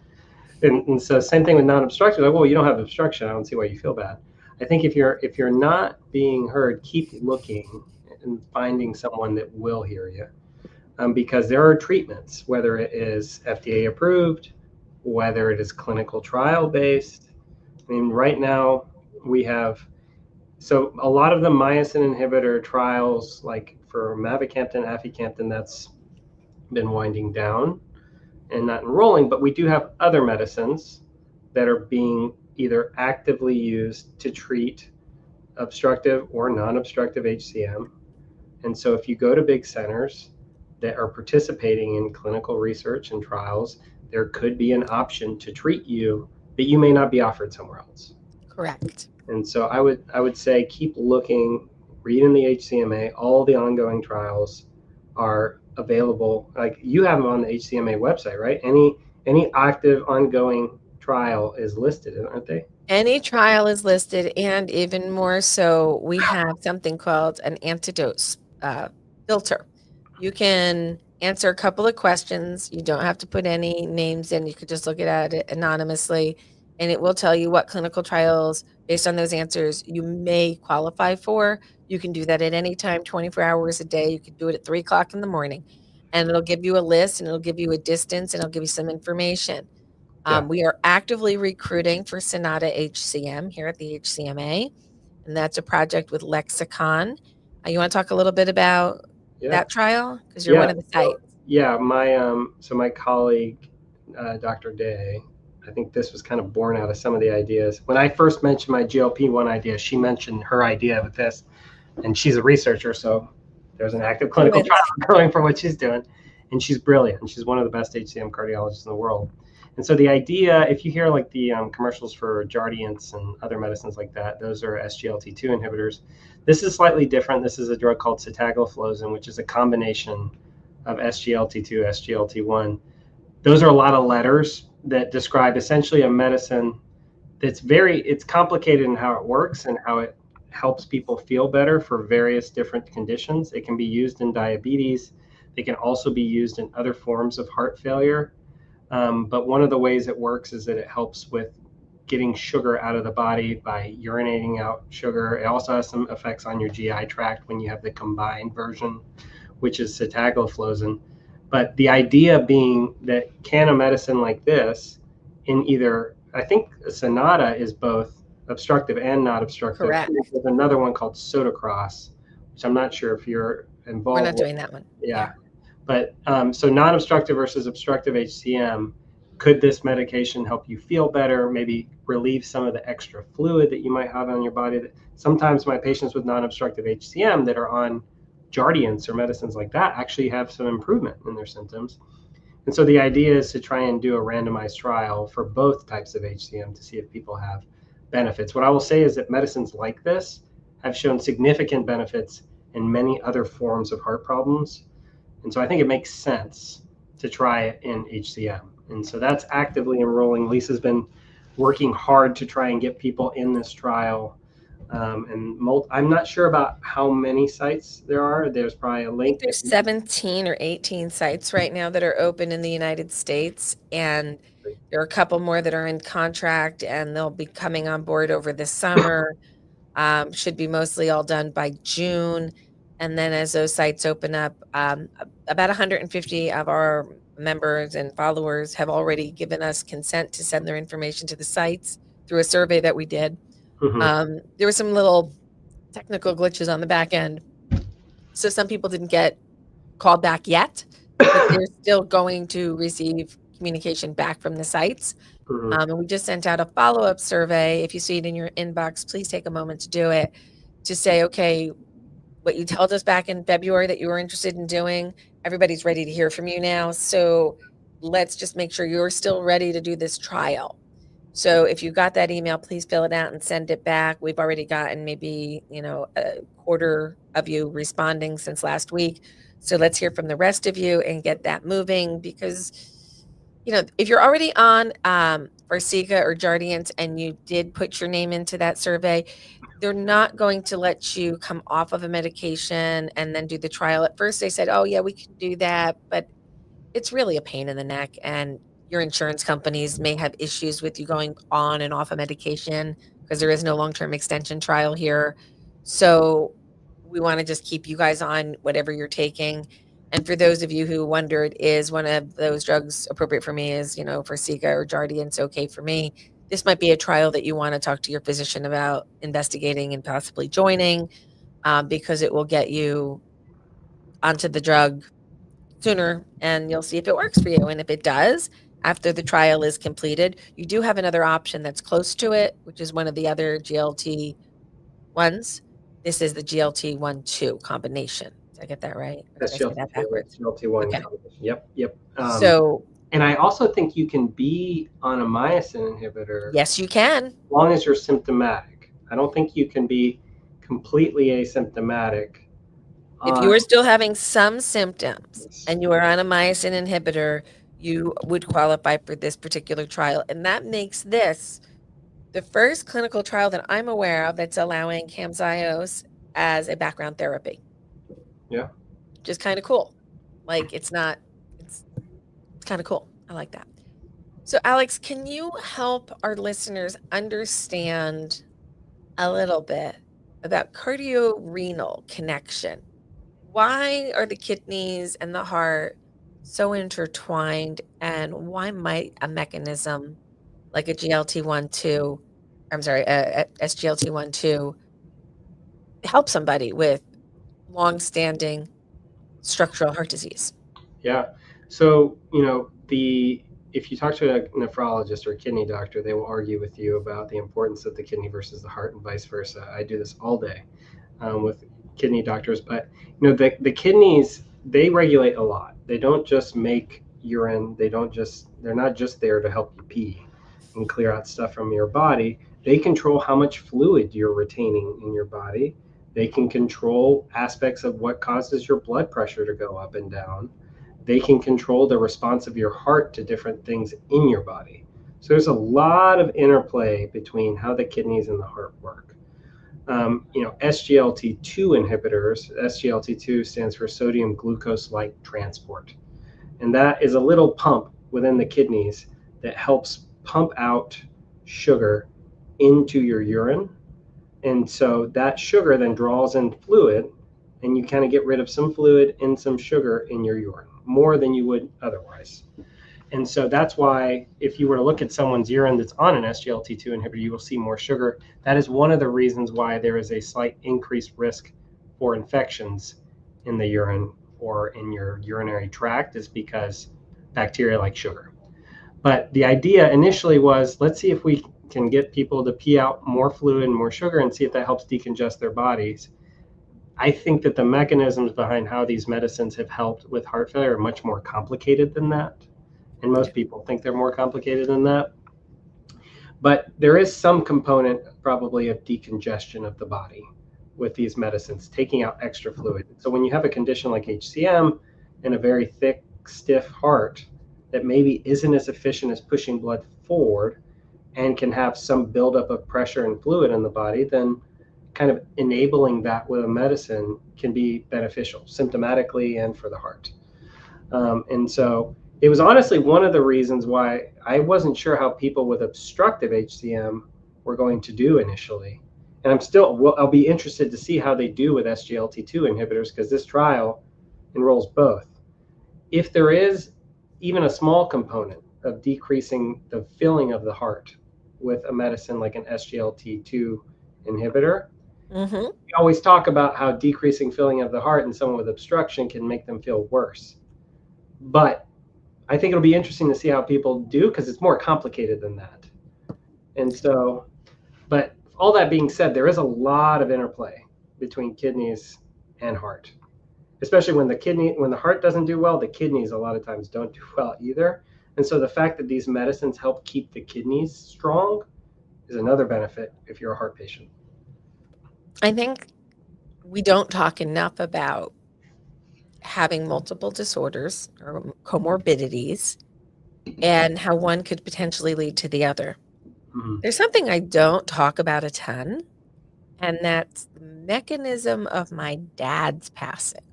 And so same thing with non-obstructive, like, well, you don't have obstruction. I don't see why you feel bad. I think if you're not being heard, keep looking and finding someone that will hear you. Because there are treatments, whether it is FDA approved, whether it is clinical trial based. I mean, right now we have, so a lot of the myosin inhibitor trials, like for mavacamten, aficamten, that's been winding down and not enrolling, but we do have other medicines that are being either actively used to treat obstructive or non-obstructive HCM. And so if you go to big centers that are participating in clinical research and trials, there could be an option to treat you but you may not be offered somewhere else. Correct. And so I would say keep looking, read in the HCMA. All the ongoing trials are available. Like you have them on the HCMA website, right? Any active ongoing trial is listed, aren't they? Any trial is listed, and even more so, we have something called an antidote filter. You can answer a couple of questions. You don't have to put any names in. You could just look at it anonymously, and it will tell you what clinical trials, based on those answers, you may qualify for. You can do that at any time, 24 hours a day. You can do it at 3 o'clock in the morning, and it'll give you a list, and it'll give you a distance, and it'll give you some information. Yeah. We are actively recruiting for Sonata HCM here at the HCMA, and that's a project with Lexicon. You want to talk a little bit about Yeah. that trial? Because you're Yeah. one of the sites. Yeah. My colleague, Dr. Day, I think this was kind of born out of some of the ideas. When I first mentioned my GLP-1 idea, she mentioned her idea with this, and she's a researcher, so there's an active clinical trial going for what she's doing, and she's brilliant. She's one of the best HCM cardiologists in the world. And so the idea, if you hear like the commercials for Jardiance and other medicines like that, those are SGLT2 inhibitors. This is slightly different. This is a drug called sitagliflozin, which is a combination of SGLT2, SGLT1. Those are a lot of letters that describe essentially a medicine it's complicated in how it works and how it helps people feel better for various different conditions. It can be used in diabetes. It can also be used in other forms of heart failure. But one of the ways it works is that it helps with getting sugar out of the body by urinating out sugar. It also has some effects on your GI tract when you have the combined version, which is sitagliflozin. But the idea being that can a medicine like this in either, I think Sonata is both obstructive and not obstructive. Correct. There's another one called Sotocross, which I'm not sure if you're involved We're not with. doing that one. Yeah. But so non-obstructive versus obstructive HCM, could this medication help you feel better, maybe relieve some of the extra fluid that you might have on your body? Sometimes my patients with non-obstructive HCM that are on Jardiance or medicines like that actually have some improvement in their symptoms. And so the idea is to try and do a randomized trial for both types of HCM to see if people have benefits. What I will say is that medicines like this have shown significant benefits in many other forms of heart problems. And so I think it makes sense to try it in HCM. And so that's actively enrolling. Lisa's been working hard to try and get people in this trial. I'm not sure about how many sites there are. There's probably a I think link. there's 17 or 18 sites right now that are open in the United States, and there are a couple more that are in contract, and they'll be coming on board over the summer. Should be mostly all done by June. And then as those sites open up, about 150 of our members and followers have already given us consent to send their information to the sites through a survey that we did. There were some little technical glitches on the back end. So some people didn't get called back yet, but they're still going to receive communication back from the sites. And we just sent out a follow-up survey. If you see it in your inbox, please take a moment to do it, to say, okay, what you told us back in February that you were interested in doing, everybody's ready to hear from you now. So let's just make sure you're still ready to do this trial. So if you got that email, please fill it out and send it back. We've already gotten maybe, a quarter of you responding since last week. So let's hear from the rest of you and get that moving, because, if you're already on Farxiga or Jardiance and you did put your name into that survey, they're not going to let you come off of a medication and then do the trial. At first they said, oh yeah, we can do that, but it's really a pain in the neck, and your insurance companies may have issues with you going on and off a medication because there is no long-term extension trial here. So we want to just keep you guys on whatever you're taking. And for those of you who wondered, is one of those drugs appropriate for me, is, Farxiga or Jardiance okay for me? This might be a trial that you want to talk to your physician about investigating and possibly joining, because it will get you onto the drug sooner, and you'll see if it works for you. And if it does, after the trial is completed, you do have another option that's close to it, which is one of the other GLT ones. This is the GLT-1/2 combination. Did I get that right? Or did I say that backwards? SGLT1 Okay. combination. Yep. So And I also think you can be on a myosin inhibitor Yes, you can. as long as you're symptomatic. I don't think you can be completely asymptomatic If on you are still having some symptoms this. and you are on a myosin inhibitor, you would qualify for this particular trial. And that makes this the first clinical trial that I'm aware of that's allowing Camzyos as a background therapy. Yeah. Just kind of cool. Like it's kind of cool. I like that. So Alex, can you help our listeners understand a little bit about cardiorenal connection? Why are the kidneys and the heart so intertwined, and why might a mechanism like a GLT-1 2, I'm sorry, a SGLT-1 2 help somebody with long-standing structural heart disease? Yeah. So, if you talk to a nephrologist or a kidney doctor, they will argue with you about the importance of the kidney versus the heart and vice versa. I do this all day with kidney doctors, but the kidneys, they regulate a lot. They don't just make urine. They're not just there to help you pee and clear out stuff from your body. They control how much fluid you're retaining in your body. They can control aspects of what causes your blood pressure to go up and down. They can control the response of your heart to different things in your body. So there's a lot of interplay between how the kidneys and the heart work. SGLT2 inhibitors, SGLT2 stands for sodium glucose like transport. And that is a little pump within the kidneys that helps pump out sugar into your urine. And so that sugar then draws in fluid, and you kind of get rid of some fluid and some sugar in your urine, more than you would otherwise. And so that's why if you were to look at someone's urine that's on an SGLT2 inhibitor, you will see more sugar. That is one of the reasons why there is a slight increased risk for infections in the urine or in your urinary tract, is because bacteria like sugar. But the idea initially was, let's see if we can get people to pee out more fluid and more sugar and see if that helps decongest their bodies. I think that the mechanisms behind how these medicines have helped with heart failure are much more complicated than that. And most people think they're more complicated than that. But there is some component probably of decongestion of the body with these medicines, taking out extra fluid. So when you have a condition like HCM and a very thick, stiff heart that maybe isn't as efficient as pushing blood forward and can have some buildup of pressure and fluid in the body, then kind of enabling that with a medicine can be beneficial symptomatically and for the heart. And so it was honestly one of the reasons why I wasn't sure how people with obstructive HCM were going to do initially. And I'll be interested to see how they do with SGLT2 inhibitors, because this trial enrolls both. If there is even a small component of decreasing the filling of the heart with a medicine like an SGLT2 inhibitor, Mm-hmm. we always talk about how decreasing filling of the heart in someone with obstruction can make them feel worse. But I think it'll be interesting to see how people do, because it's more complicated than that. And so, but all that being said, there is a lot of interplay between kidneys and heart, especially when the heart doesn't do well, the kidneys a lot of times don't do well either. And so the fact that these medicines help keep the kidneys strong is another benefit if you're a heart patient. I think we don't talk enough about having multiple disorders or comorbidities and how one could potentially lead to the other. Mm-hmm. There's something I don't talk about a ton, and that's the mechanism of my dad's passing.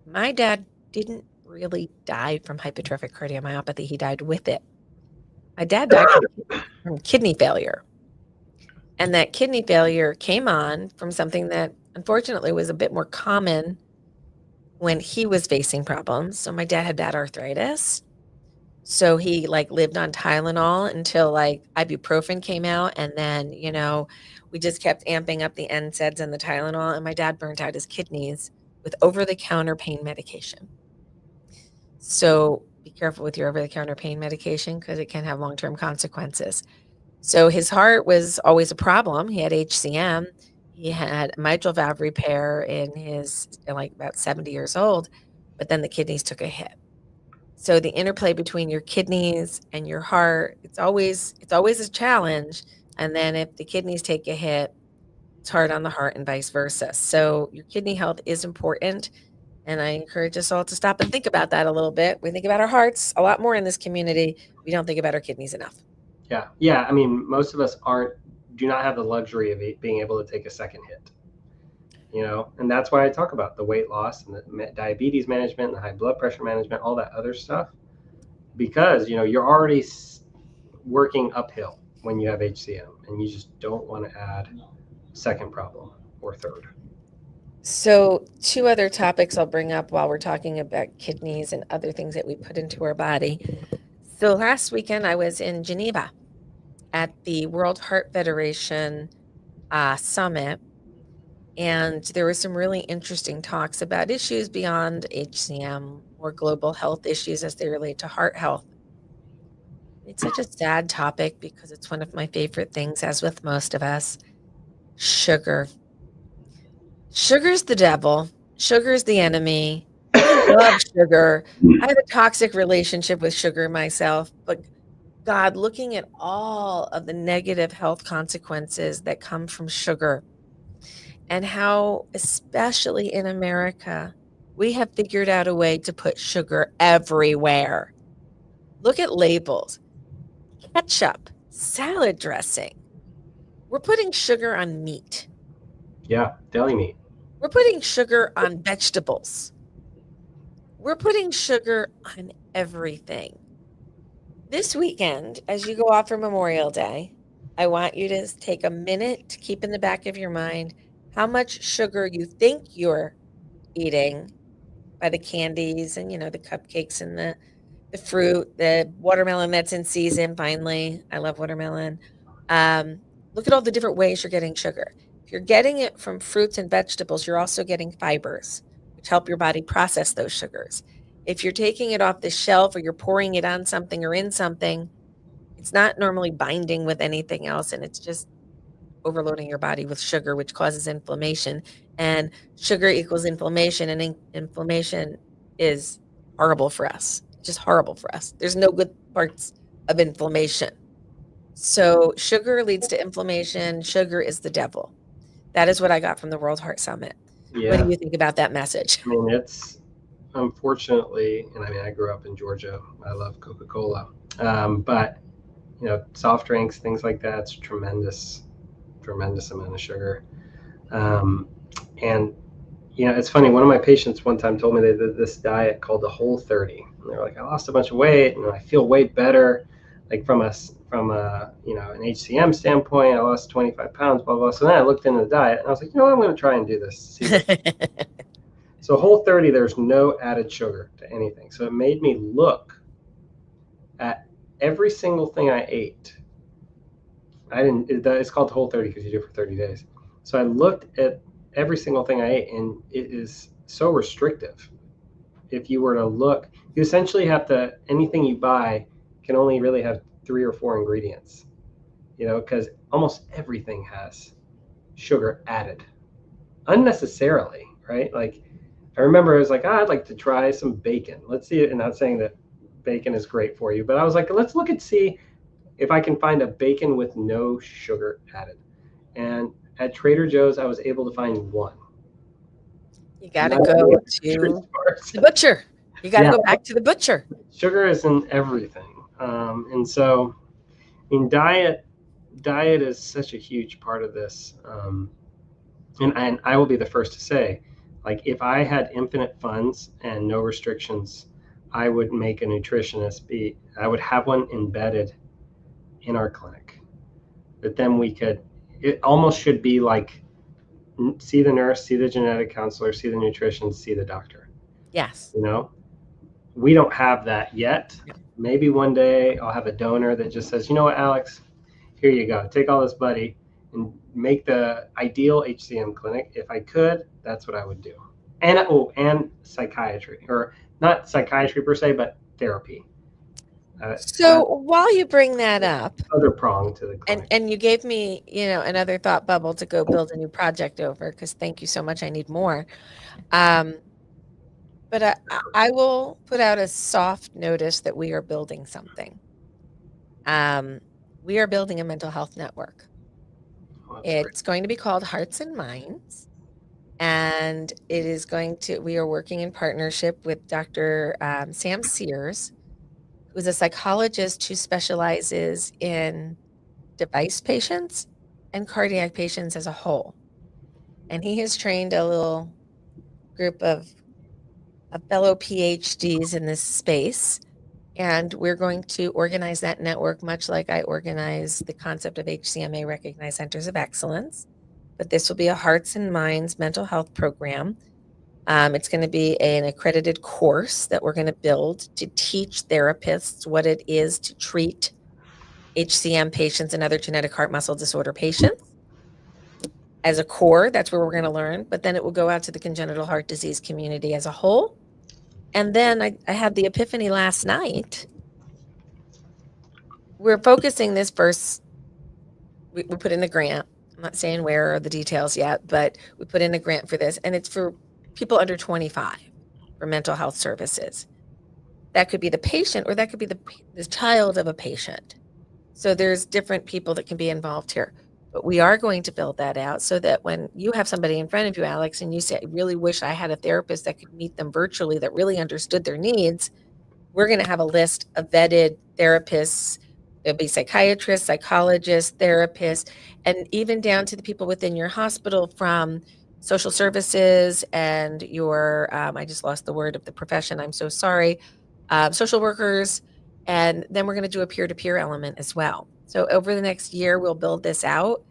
My dad didn't really die from hypertrophic cardiomyopathy, he died with it. My dad died from kidney failure. And that kidney failure came on from something that unfortunately was a bit more common when he was facing problems. So my dad had bad arthritis. So he lived on Tylenol until ibuprofen came out. And then, we just kept amping up the NSAIDs and the Tylenol. And my dad burnt out his kidneys with over-the-counter pain medication. So be careful with your over-the-counter pain medication because it can have long-term consequences. So his heart was always a problem. He had HCM. He had mitral valve repair in his about 70 years old, but then the kidneys took a hit. So the interplay between your kidneys and your heart, it's always a challenge. And then if the kidneys take a hit, it's hard on the heart and vice versa. So your kidney health is important. And I encourage us all to stop and think about that a little bit. We think about our hearts a lot more in this community. We don't think about our kidneys enough. Yeah. I mean, most of us do not have the luxury of being able to take a second hit. And that's why I talk about the weight loss and the diabetes management, and the high blood pressure management, all that other stuff, because you're already working uphill when you have HCM, and you just don't want to add second problem or third. So, two other topics I'll bring up while we're talking about kidneys and other things that we put into our body. So, last weekend I was in Geneva at the World Heart Federation summit, and there were some really interesting talks about issues beyond HCM or global health issues as they relate to heart health. It's such a sad topic because it's one of my favorite things, as with most of us. Sugar. Sugar's the devil. Sugar's the enemy. I love sugar. I have a toxic relationship with sugar myself, but God, looking at all of the negative health consequences that come from sugar and how, especially in America, we have figured out a way to put sugar everywhere. Look at labels, ketchup, salad dressing. We're putting sugar on meat. Yeah, deli meat. We're putting sugar on vegetables. We're putting sugar on everything. This weekend, as you go off for Memorial Day, I want you to take a minute to keep in the back of your mind how much sugar you think you're eating by the candies and the cupcakes and the fruit, the watermelon that's in season. Finally, I love watermelon. Look at all the different ways you're getting sugar. If you're getting it from fruits and vegetables, you're also getting fibers, which help your body process those sugars. If you're taking it off the shelf or you're pouring it on something or in something, it's not normally binding with anything else, and it's just overloading your body with sugar, which causes inflammation. And sugar equals inflammation, and inflammation is horrible for us. Just horrible for us. There's no good parts of inflammation. So sugar leads to inflammation. Sugar is the devil. That is what I got from the World Heart Summit. What Yeah, do you think about that message? I mean, it's unfortunately, and I mean, I grew up in Georgia. I love Coca-Cola, but soft drinks, things like that, it's tremendous amount of sugar. And it's funny. One of my patients one time told me they did this diet called the Whole 30. And they're like, I lost a bunch of weight and I feel way better. Like from a an HCM standpoint, I lost 25 pounds, blah, blah. So then I looked into the diet and I was like, I'm going to try and do this. So Whole 30, there's no added sugar to anything. So it made me look at every single thing I ate. It's called Whole 30 because you do it for 30 days. So I looked at every single thing I ate, and it is so restrictive. If you were to look, you essentially have to, anything you buy can only really have 3 or 4 ingredients, because almost everything has sugar added unnecessarily, right? Like, I remember I was like, I'd like to try some bacon. Let's see it. And not saying that bacon is great for you, but I was like, let's look and see if I can find a bacon with no sugar added. And at Trader Joe's, I was able to find one. You got to go to the butcher. You got to go back to the butcher. Sugar is in everything. And so, I mean, diet is such a huge part of this. And I will be the first to say, like, if I had infinite funds and no restrictions, I would make a nutritionist I would have one embedded in our clinic. But then it almost should be like, see the nurse, see the genetic counselor, see the nutrition, see the doctor. Yes. We don't have that yet. Maybe one day I'll have a donor that just says, you know what, Alex, here you go. Take all this buddy and make the ideal HCM clinic. If I could, that's what I would do. And psychiatry, or not psychiatry per se, but therapy. So while you bring that up, other prong to the clinic. And you gave me, another thought bubble to go build a new project over, because thank you so much. I need more. But I will put out a soft notice that we are building something. Um, we are building a mental health network. Oh, that's great. It's going to be called Hearts and Minds, and we are working in partnership with Dr. Sam Sears, who's a psychologist who specializes in device patients and cardiac patients as a whole. And he has trained a little group of fellow PhDs in this space. And we're going to organize that network much like I organize the concept of HCMA recognized centers of excellence. But this will be a hearts and minds mental health program. It's going to be an accredited course that we're going to build to teach therapists what it is to treat HCM patients and other genetic heart muscle disorder patients. As a core, that's where we're going to learn, but then it will go out to the congenital heart disease community as a whole. And then I had the epiphany last night. We're focusing this first, we put in the grant. I'm not saying where or the details yet, but we put in a grant for this, and it's for people under 25 for mental health services. That could be the patient, or that could be the child of a patient. So there's different people that can be involved here. But we are going to build that out so that when you have somebody in front of you, Alex, and you say, I really wish I had a therapist that could meet them virtually, that really understood their needs, we're going to have a list of vetted therapists. There'll be psychiatrists, psychologists, therapists, and even down to the people within your hospital from social services and your, I just lost the word of the profession. I'm so sorry. Social workers. And then we're going to do a peer-to-peer element as well. So over the next year, we'll build this out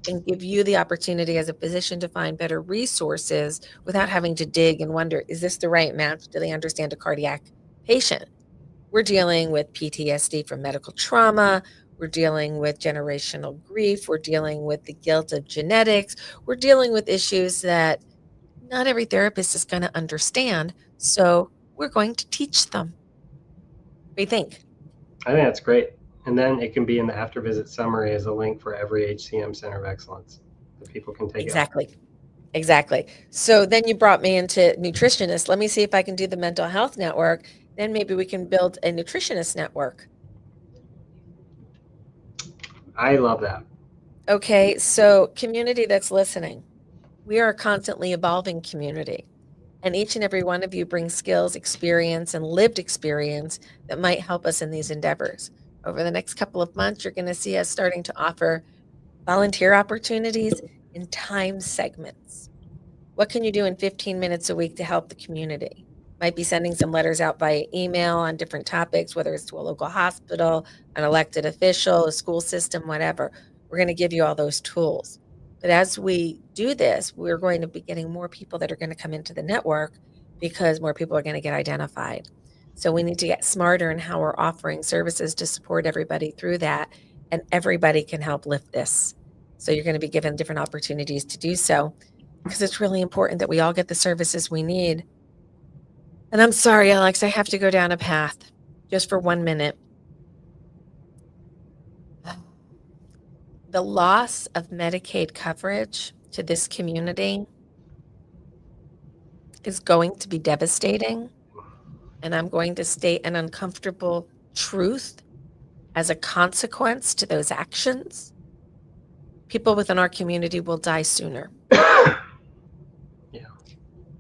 and give you the opportunity as a physician to find better resources without having to dig and wonder, is this the right match? Do they understand a cardiac patient? We're dealing with PTSD from medical trauma. We're dealing with generational grief. We're dealing with the guilt of genetics. We're dealing with issues that not every therapist is going to understand. So we're going to teach them. What do you think? I think that's great. And then it can be in the after visit summary as a link for every HCM Center of Excellence that people can take it home. Exactly. Exactly. So then you brought me into nutritionist. Let me see if I can do the mental health network. Then maybe we can build a nutritionist network. I love that. Okay, so community that's listening, we are a constantly evolving community, and each and every one of you brings skills, experience, and lived experience that might help us in these endeavors. Over the next couple of months, you're going to see us starting to offer volunteer opportunities in time segments. What can you do in 15 minutes a week to help the community? Might be sending some letters out by email on different topics, whether it's to a local hospital, an elected official, a school system, whatever. We're going to give you all those tools. But as we do this, we're going to be getting more people that are going to come into the network because more people are going to get identified. So we need to get smarter in how we're offering services to support everybody through that, and everybody can help lift this. So you're going to be given different opportunities to do so, because it's really important that we all get the services we need. And I'm sorry, Alex, I have to go down a path just for 1 minute. The loss of Medicaid coverage to this community is going to be devastating. And I'm going to state an uncomfortable truth as a consequence to those actions. People within our community will die sooner. Yeah.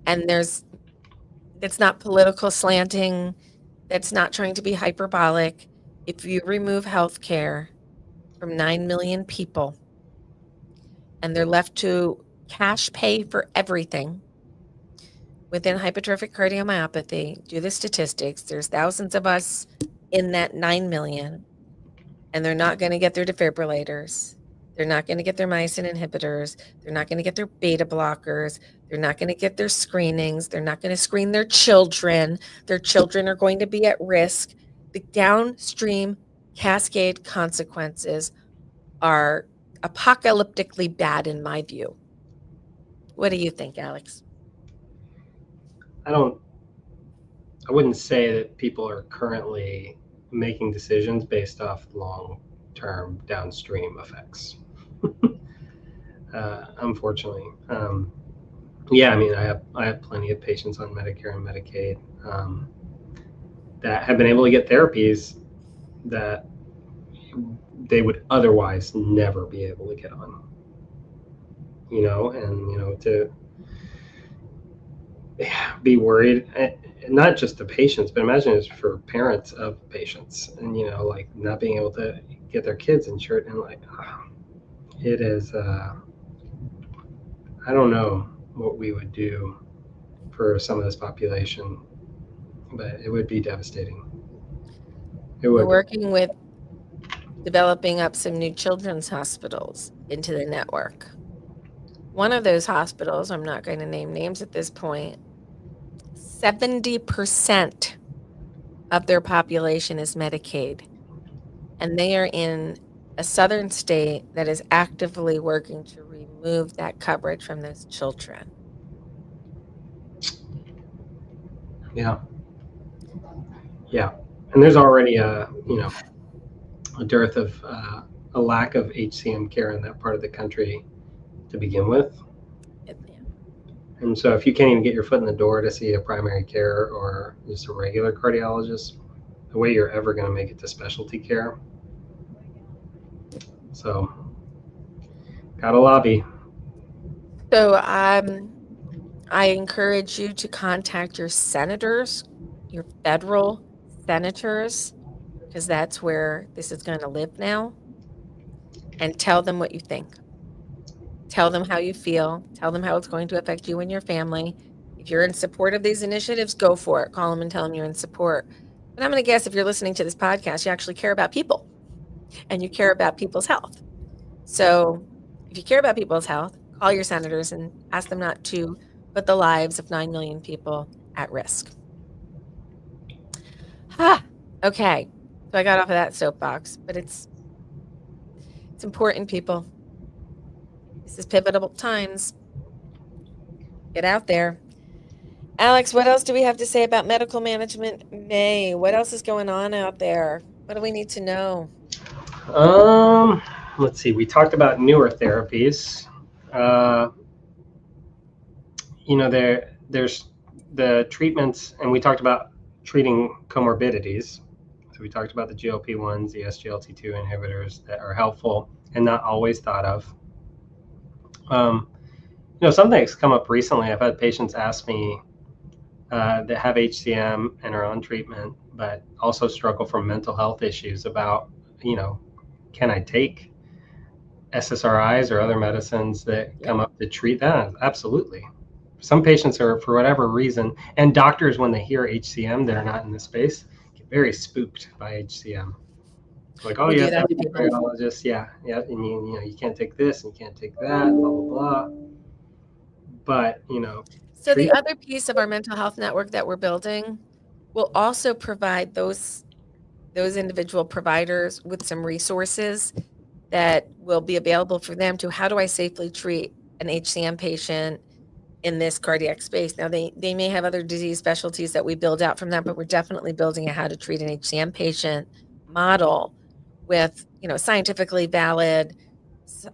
And it's not political slanting, that's not trying to be hyperbolic. If you remove health care from 9 million people and they're left to cash pay for everything within hypertrophic cardiomyopathy, do the statistics, there's thousands of us in that 9 million, and they're not going to get their defibrillators. They're not going to get their myosin inhibitors. They're not going to get their beta blockers. They're not going to get their screenings. They're not going to screen their children. Their children are going to be at risk. The downstream cascade consequences are apocalyptically bad in my view. What do you think, Alex? I wouldn't say that people are currently making decisions based off long-term downstream effects. Unfortunately, Yeah, I mean, I have plenty of patients on Medicare and Medicaid that have been able to get therapies that they would otherwise never be able to get on. And to be worried, not just the patients, but imagine it's for parents of patients, and like not being able to get their kids insured, and like it is. I don't know what we would do for some of this population, but it would be devastating. It We're would be. working with developing up some new children's hospitals into the network. One of those hospitals, I'm not going to name names at this point, 70% of their population is Medicaid, and they are in a southern state that is actively working to remove that coverage from those children. Yeah, yeah, and there's already a dearth of a lack of HCM care in that part of the country to begin with. Yeah. And so if you can't even get your foot in the door to see a primary care or just a regular cardiologist, the way you're ever going to make it to specialty care. So, gotta lobby. So I encourage you to contact your senators, your federal senators, because that's where this is going to live now, and tell them what you think. Tell them how you feel. Tell them how it's going to affect you and your family. If you're in support of these initiatives, go for it. Call them and tell them you're in support. But I'm going to guess if you're listening to this podcast, you actually care about people and you care about people's health. So if you care about people's health, call your senators and ask them not to put the lives of 9 million people at risk. Okay. So I got off of that soapbox, but it's important, people. This is pivotal times. Get out there. Alex, what else do we have to say about medical management May? What else is going on out there? What do we need to know? Um, let's see. We talked about newer therapies. Uh, there's the treatments, and we talked about treating comorbidities. So we talked about the GLP-1s, the SGLT2 inhibitors that are helpful and not always thought of. Something that's come up recently. I've had patients ask me that have HCM and are on treatment, but also struggle from mental health issues about, can I take SSRIs or other medicines that come up to treat that? Absolutely. Some patients are, for whatever reason, and doctors, when they hear HCM that are not in the space, get very spooked by HCM. Like, oh, We you do have to that have to a people. cardiologist, yeah, and you can't take this and you can't take that, blah blah blah. But So the treat. other piece of our mental health network that we're building will also provide those individual providers with some resources that will be available for them to how do I safely treat an HCM patient in this cardiac space. Now they may have other disease specialties that we build out from that, but we're definitely building a how to treat an HCM patient model with, scientifically valid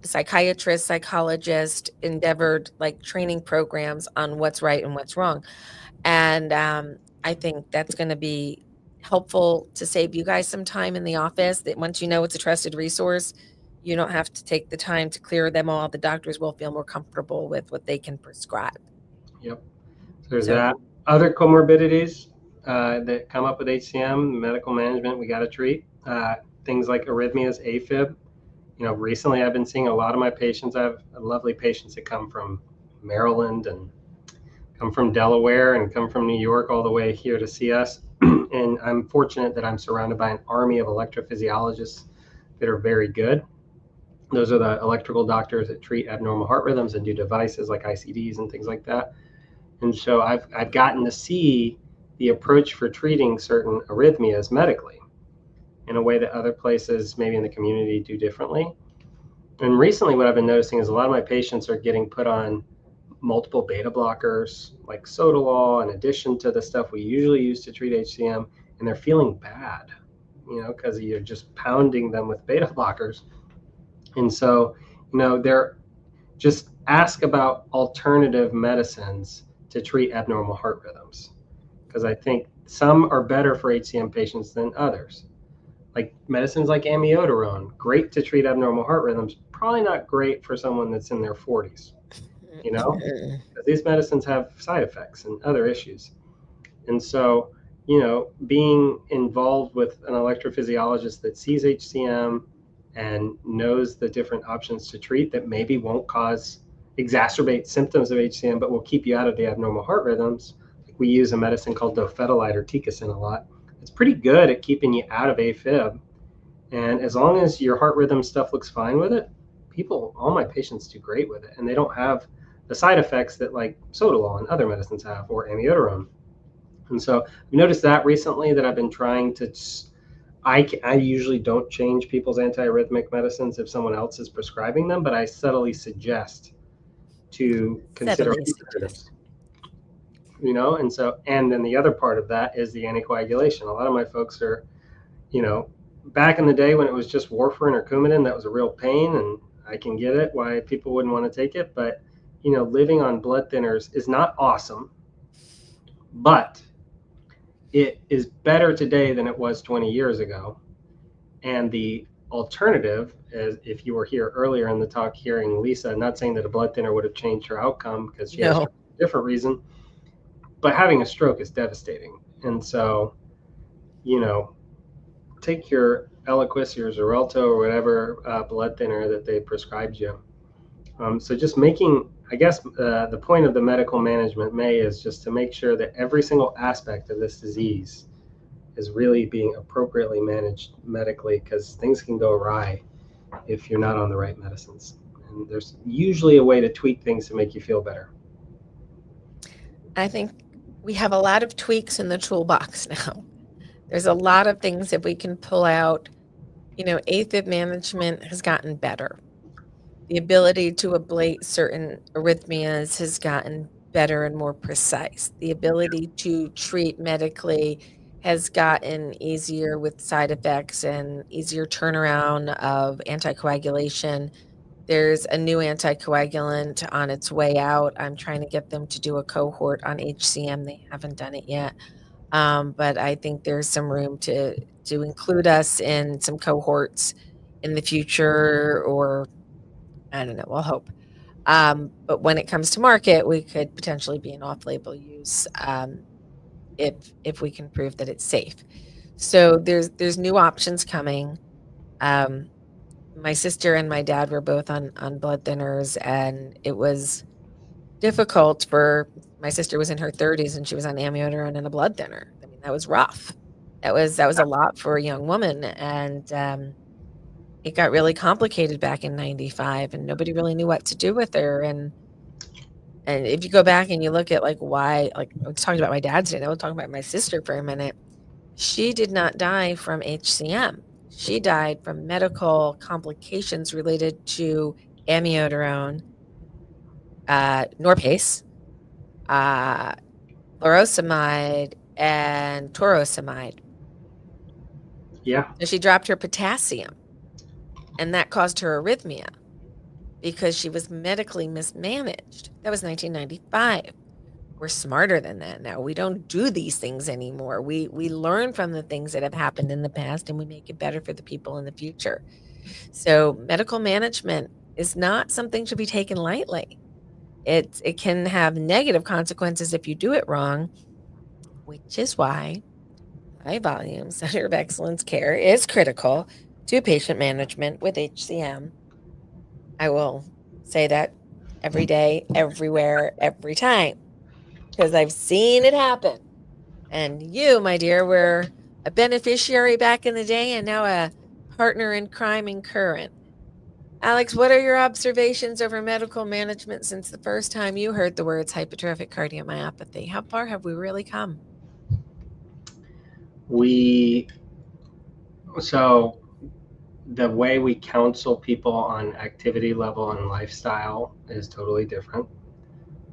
psychiatrist, psychologist endeavored like training programs on what's right and what's wrong. And I think that's going to be helpful to save you guys some time in the office, that once you know it's a trusted resource, you don't have to take the time to clear them all. The doctors will feel more comfortable with what they can prescribe. Yep. So there's So that. Other comorbidities that come up with HCM, medical management, we got to treat. Things like arrhythmias, AFib. Recently I've been seeing a lot of my patients. I have lovely patients that come from Maryland and come from Delaware and come from New York all the way here to see us. And I'm fortunate that I'm surrounded by an army of electrophysiologists that are very good. Those are the electrical doctors that treat abnormal heart rhythms and do devices like ICDs and things like that. And so I've gotten to see the approach for treating certain arrhythmias medically in a way that other places, maybe in the community, do differently. And recently, what I've been noticing is a lot of my patients are getting put on multiple beta blockers like Sotalol, in addition to the stuff we usually use to treat HCM, and they're feeling bad, because you're just pounding them with beta blockers. And so, they're just ask about alternative medicines to treat abnormal heart rhythms, because I think some are better for HCM patients than others. Like medicines like amiodarone, great to treat abnormal heart rhythms, probably not great for someone that's in their 40s, you know, because these medicines have side effects and other issues. And so, being involved with an electrophysiologist that sees HCM and knows the different options to treat that maybe won't exacerbate symptoms of HCM, but will keep you out of the abnormal heart rhythms. Like we use a medicine called dofetilide or Ticacin a lot. It's pretty good at keeping you out of AFib. And as long as your heart rhythm stuff looks fine with it, all my patients do great with it. And they don't have the side effects that like sotalol and other medicines have, or amiodarone. And so we noticed that recently that I've been trying to, I usually don't change people's antiarrhythmic medicines if someone else is prescribing them, but I subtly suggest to consider Steadily alternatives. suggest. And then the other part of that is the anticoagulation. A lot of my folks are, back in the day when it was just warfarin or Coumadin, that was a real pain, and I can get it why people wouldn't want to take it. But, living on blood thinners is not awesome, but it is better today than it was 20 years ago. And the alternative, as if you were here earlier in the talk hearing Lisa, not saying that a blood thinner would have changed her outcome because she has a different reason, but having a stroke is devastating. And so, take your Eliquis, your Xarelto, or whatever blood thinner that they prescribed you. So just making, I guess, the point of the medical management is just to make sure that every single aspect of this disease is really being appropriately managed medically, because things can go awry if you're not on the right medicines. And there's usually a way to tweak things to make you feel better. I think we have a lot of tweaks in the toolbox now. There's a lot of things that we can pull out. AFib management has gotten better. The ability to ablate certain arrhythmias has gotten better and more precise. The ability to treat medically has gotten easier with side effects and easier turnaround of anticoagulation. There's a new anticoagulant on its way out. I'm trying to get them to do a cohort on HCM. They haven't done it yet. But I think there's some room to include us in some cohorts in the future, or I don't know, we'll hope. But when it comes to market, we could potentially be an off-label use if we can prove that it's safe. So there's new options coming. My sister and my dad were both on blood thinners, and it was difficult for my sister was in her 30s and she was on amiodarone and a blood thinner. I mean, that was rough. That was a lot for a young woman, and it got really complicated back in 95, and nobody really knew what to do with her. And if you go back and you look at why, I was talking about my dad today, I was talking about my sister for a minute. She did not die from HCM. She died from medical complications related to amiodarone, Norpace, furosemide, and torsemide. Yeah. So she dropped her potassium, and that caused her arrhythmia because she was medically mismanaged. That was 1995. We're smarter than that now. We don't do these things anymore. We learn from the things that have happened in the past, and we make it better for the people in the future. So medical management is not something to be taken lightly. It can have negative consequences if you do it wrong, which is why high volume Center of Excellence care is critical to patient management with HCM. I will say that every day, everywhere, every time, because I've seen it happen. And you, my dear, were a beneficiary back in the day and now a partner in crime in current. Alex, what are your observations over medical management since the first time you heard the words hypertrophic cardiomyopathy? How far have we really come? So the way we counsel people on activity level and lifestyle is totally different.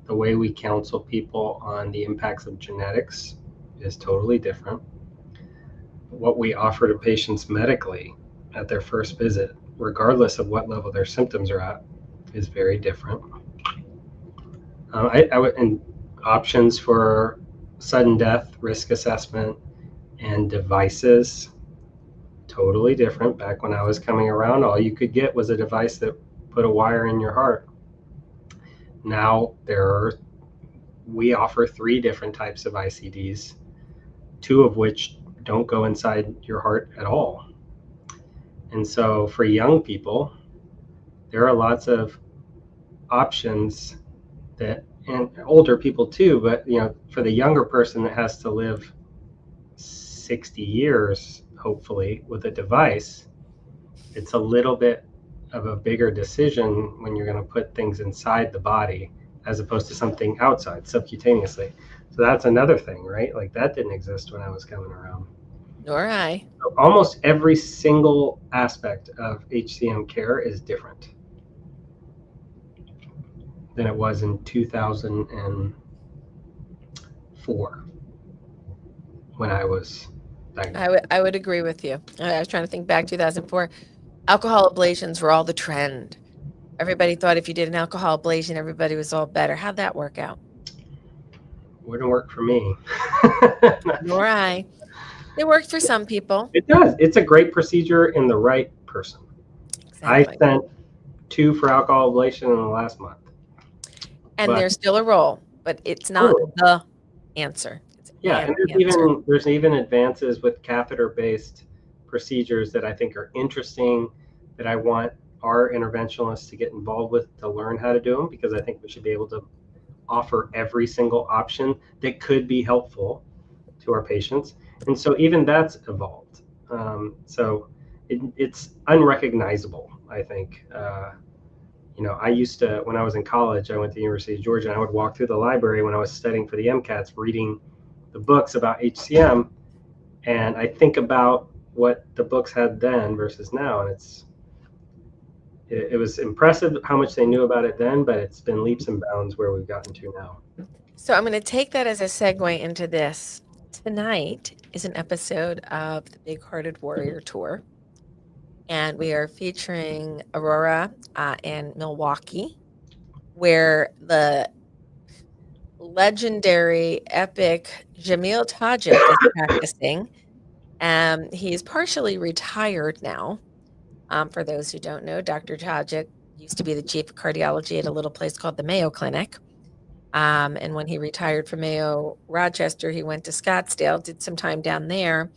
The way we counsel people on the impacts of genetics is totally different. What we offer to patients medically at their first visit, regardless of what level their symptoms are at, is very different. And options for sudden death risk assessment and devices, totally different. Back when I was coming around, all you could get was a device that put a wire in your heart. Now we offer 3 different types of ICDs, 2 of which don't go inside your heart at all. And so for young people, there are lots of options that, and older people too, but for the younger person that has to live 60 years, hopefully, with a device, it's a little bit of a bigger decision when you're going to put things inside the body as opposed to something outside subcutaneously. So that's another thing, right? Like that didn't exist when I was coming around. Nor I. So almost every single aspect of HCM care is different than it was in 2004 when I was diagnosed. I would agree with you. I was trying to think back 2004. Alcohol ablations were all the trend. Everybody thought if you did an alcohol ablation, everybody was all better. How'd that work out? Wouldn't work for me. Nor I. It worked for some people. It does. It's a great procedure in the right person. Exactly. I sent 2 for alcohol ablation in the last month. And there's still a role, but it's not the answer. It's and there's even advances with catheter-based procedures that I think are interesting, that I want our interventionalists to get involved with to learn how to do them, because I think we should be able to offer every single option that could be helpful to our patients. And so even that's evolved. So it's unrecognizable, I think. I used to, when I was in college, I went to the University of Georgia, and I would walk through the library when I was studying for the MCATs, reading the books about HCM, and I think about what the books had then versus now, and it was impressive how much they knew about it then, but it's been leaps and bounds where we've gotten to now. So I'm going to take that as a segue into this. Tonight is an episode of the Big Hearted Warrior Tour, and we are featuring Aurora in Milwaukee, where the legendary, epic Jamil Tajik is practicing. He's partially retired now. For those who don't know, Dr. Tajik used to be the chief of cardiology at a little place called the Mayo Clinic. And when he retired from Mayo Rochester, he went to Scottsdale, did some time down there,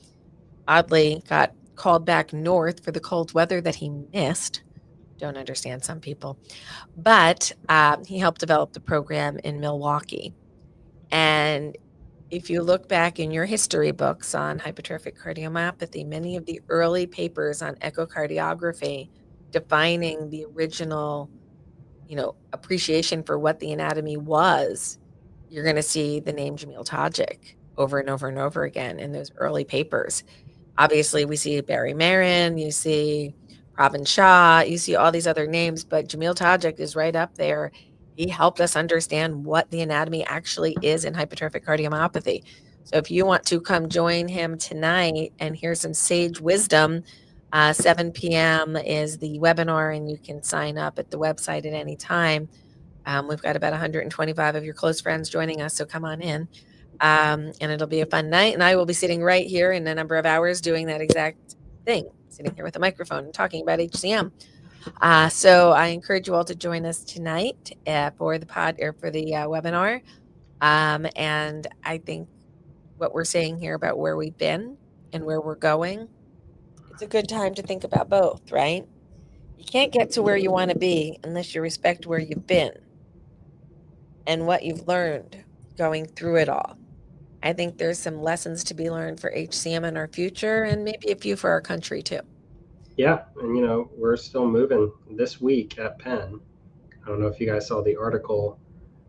oddly got called back north for the cold weather that he missed. Don't understand some people. But he helped develop the program in Milwaukee. And if you look back in your history books on hypertrophic cardiomyopathy, many of the early papers on echocardiography defining the original, appreciation for what the anatomy was, you're going to see the name Jamil Tajik over and over and over again in those early papers. Obviously, we see Barry Marin, you see Pravin Shah, you see all these other names, but Jamil Tajik is right up there. He helped us understand what the anatomy actually is in hypertrophic cardiomyopathy. So if you want to come join him tonight and hear some sage wisdom, 7 p.m. is the webinar, and you can sign up at the website at any time. We've got about 125 of your close friends joining us, so come on in. And it'll be a fun night. And I will be sitting right here in a number of hours doing that exact thing, sitting here with a microphone and talking about HCM. So I encourage you all to join us tonight for the webinar. And I think what we're saying here about where we've been and where we're going, it's a good time to think about both, right? You can't get to where you want to be unless you respect where you've been and what you've learned going through it all. I think there's some lessons to be learned for HCM in our future, and maybe a few for our country too. Yeah, and we're still moving. This week at Penn, I don't know if you guys saw the article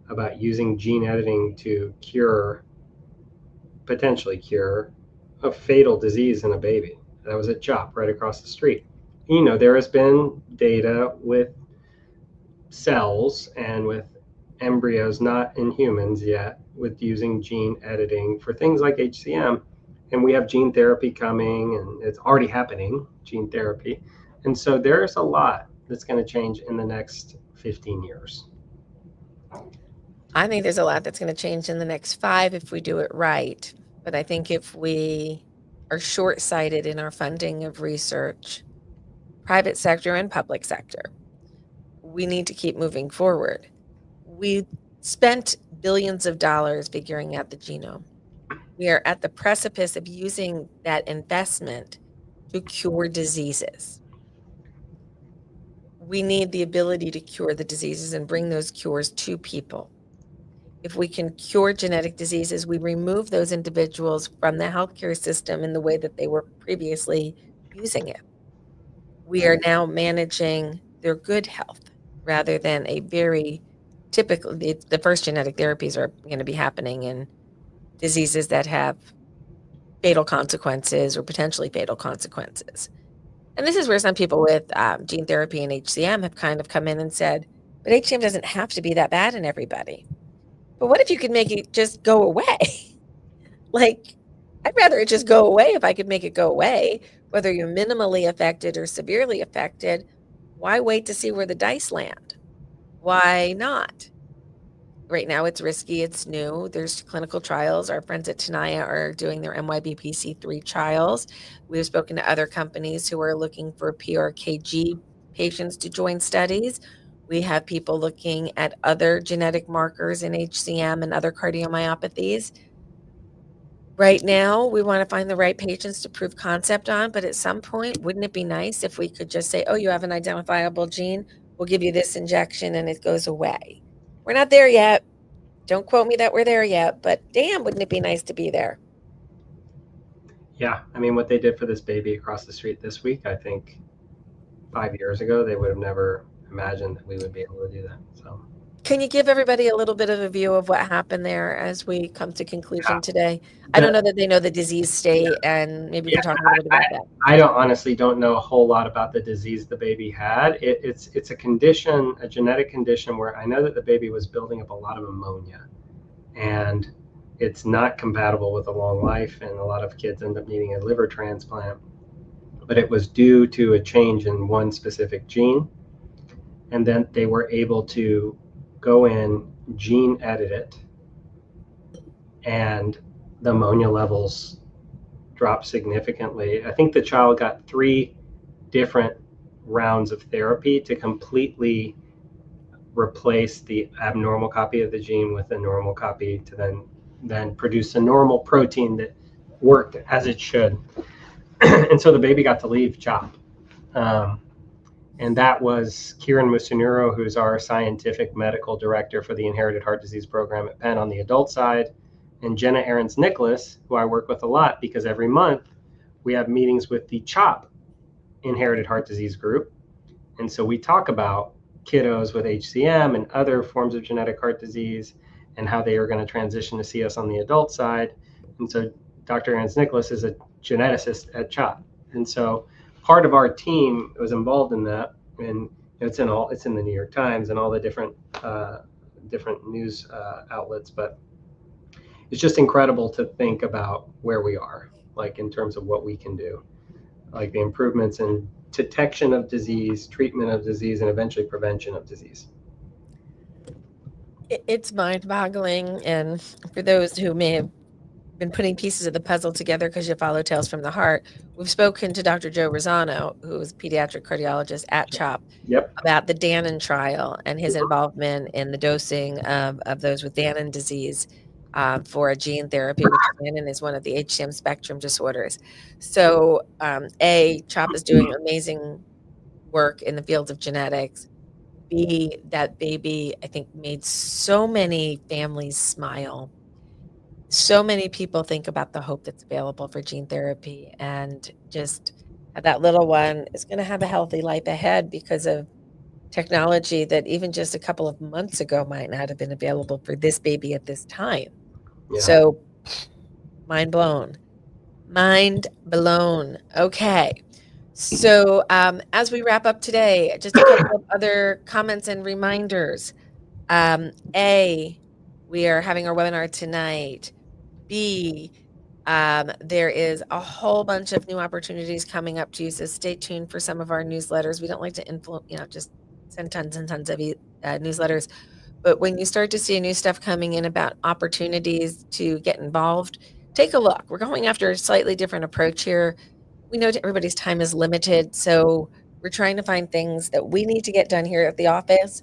about using gene editing to potentially cure a fatal disease in a baby. That was at CHOP right across the street. There has been data with cells and with embryos, not in humans yet, with using gene editing for things like HCM. And we have gene therapy coming, and it's already happening, gene therapy. And so there's a lot that's going to change in the next 15 years. I think there's a lot that's going to change in the next 5 if we do it right. But I think if we are short-sighted in our funding of research, private sector and public sector, we need to keep moving forward. We spent billions of dollars figuring out the genome. We are at the precipice of using that investment to cure diseases. We need the ability to cure the diseases and bring those cures to people. If we can cure genetic diseases, we remove those individuals from the healthcare system in the way that they were previously using it. We are now managing their good health rather than a very typical, the first genetic therapies are going to be happening in diseases that have fatal consequences or potentially fatal consequences. And this is where some people with gene therapy and HCM have kind of come in and said, but HCM doesn't have to be that bad in everybody. But what if you could make it just go away? Like, I'd rather it just go away if I could make it go away, whether you're minimally affected or severely affected. Why wait to see where the dice land? Why not? Right now, it's risky, it's new. There's clinical trials. Our friends at Tenaya are doing their MYBPC3 trials. We've spoken to other companies who are looking for PRKG patients to join studies. We have people looking at other genetic markers in HCM and other cardiomyopathies. Right now, we want to find the right patients to prove concept on, but at some point, wouldn't it be nice if we could just say, oh, you have an identifiable gene, we'll give you this injection and it goes away. We're not there yet. Don't quote me that we're there yet, but damn, wouldn't it be nice to be there? Yeah, I mean, what they did for this baby across the street this week, I think 5 years ago, they would have never imagined that we would be able to do that. So, Can you give everybody a little bit of a view of what happened there as we come to conclusion yeah, today? I don't the, know that they know the disease state, and maybe you yeah, can talk a little bit about that. I don't honestly don't know a whole lot about the disease the baby had. It's a condition, a genetic condition where I know that the baby was building up a lot of ammonia, and it's not compatible with a long life, and a lot of kids end up needing a liver transplant. But it was due to a change in one specific gene, and then they were able to go in, gene edit it, and the ammonia levels dropped significantly. I think the child got 3 different rounds of therapy to completely replace the abnormal copy of the gene with a normal copy to then produce a normal protein that worked as it should. And so the baby got to leave CHOP. And that was Kieran Musunuro, who's our scientific medical director for the Inherited Heart Disease Program at Penn on the adult side, and Jenna Ahrens-Nicholas, who I work with a lot because every month we have meetings with the CHOP Inherited Heart Disease Group. And so we talk about kiddos with HCM and other forms of genetic heart disease and how they are going to transition to see us on the adult side. And so Dr. Ahrens-Nicholas is a geneticist at CHOP. And so part of our team was involved in that, and it's in the New York Times and all the different news outlets. But it's just incredible to think about where we are, like in terms of what we can do, like the improvements in detection of disease, treatment of disease, and eventually prevention of disease. It's mind-boggling, and for those who may have been putting pieces of the puzzle together because you follow Tales from the Heart, we've spoken to Dr. Joe Rosano, who is a pediatric cardiologist at CHOP, Yep. about the Danon trial and his involvement in the dosing of those with Danon disease for a gene therapy, which Danon is one of the HCM spectrum disorders. So, CHOP is doing amazing work in the fields of genetics. B, that baby, I think, made so many families smile. So many people think about the hope that's available for gene therapy, and just that little one is going to have a healthy life ahead because of technology that even just a couple of months ago might not have been available for this baby at this time. Yeah. So, mind blown. Mind blown. Okay. So, as we wrap up today, just a couple of other comments and reminders. A, we are having our webinar tonight. B, there is a whole bunch of new opportunities coming up to you, so stay tuned for some of our newsletters. We don't like to just send tons and tons of newsletters, But when you start to see new stuff coming in about opportunities to get involved, take a look. We're going after a slightly different approach here. We know everybody's time is limited, so we're trying to find things that we need to get done here at the office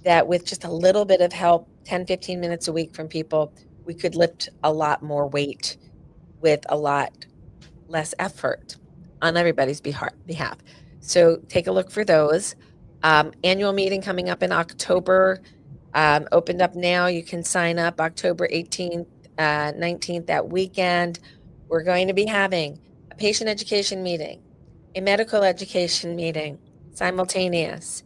that with just a little bit of help, 10, 15 minutes a week from people, we could lift a lot more weight with a lot less effort on everybody's behalf. So take a look for those. Annual meeting coming up in October. Opened up now. You can sign up October 18th, 19th, that weekend. We're going to be having a patient education meeting, a medical education meeting, simultaneous.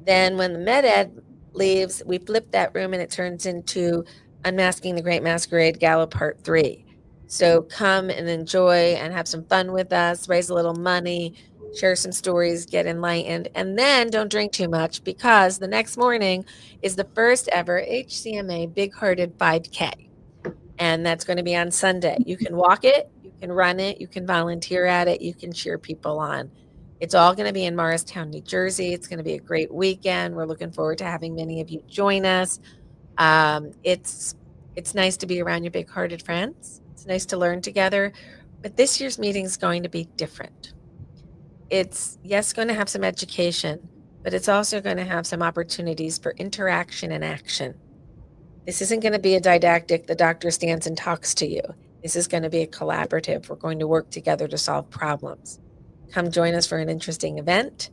Then when the med ed leaves, we flip that room and it turns into Unmasking the Great Masquerade Gala Part 3. So come and enjoy and have some fun with us, raise a little money, share some stories, get enlightened, and then don't drink too much because the next morning is the first ever HCMA Big Hearted 5K. And that's going to be on Sunday. You can walk it, you can run it, you can volunteer at it, you can cheer people on. It's all going to be in Morristown, New Jersey. It's going to be a great weekend. We're looking forward to having many of you join us. It's nice to be around your big-hearted friends. It's nice to learn together, but this year's meeting is going to be different. It's, yes, going to have some education, but it's also going to have some opportunities for interaction and action. This isn't going to be a didactic, the doctor stands and talks to you. This is going to be a collaborative. We're going to work together to solve problems. Come join us for an interesting event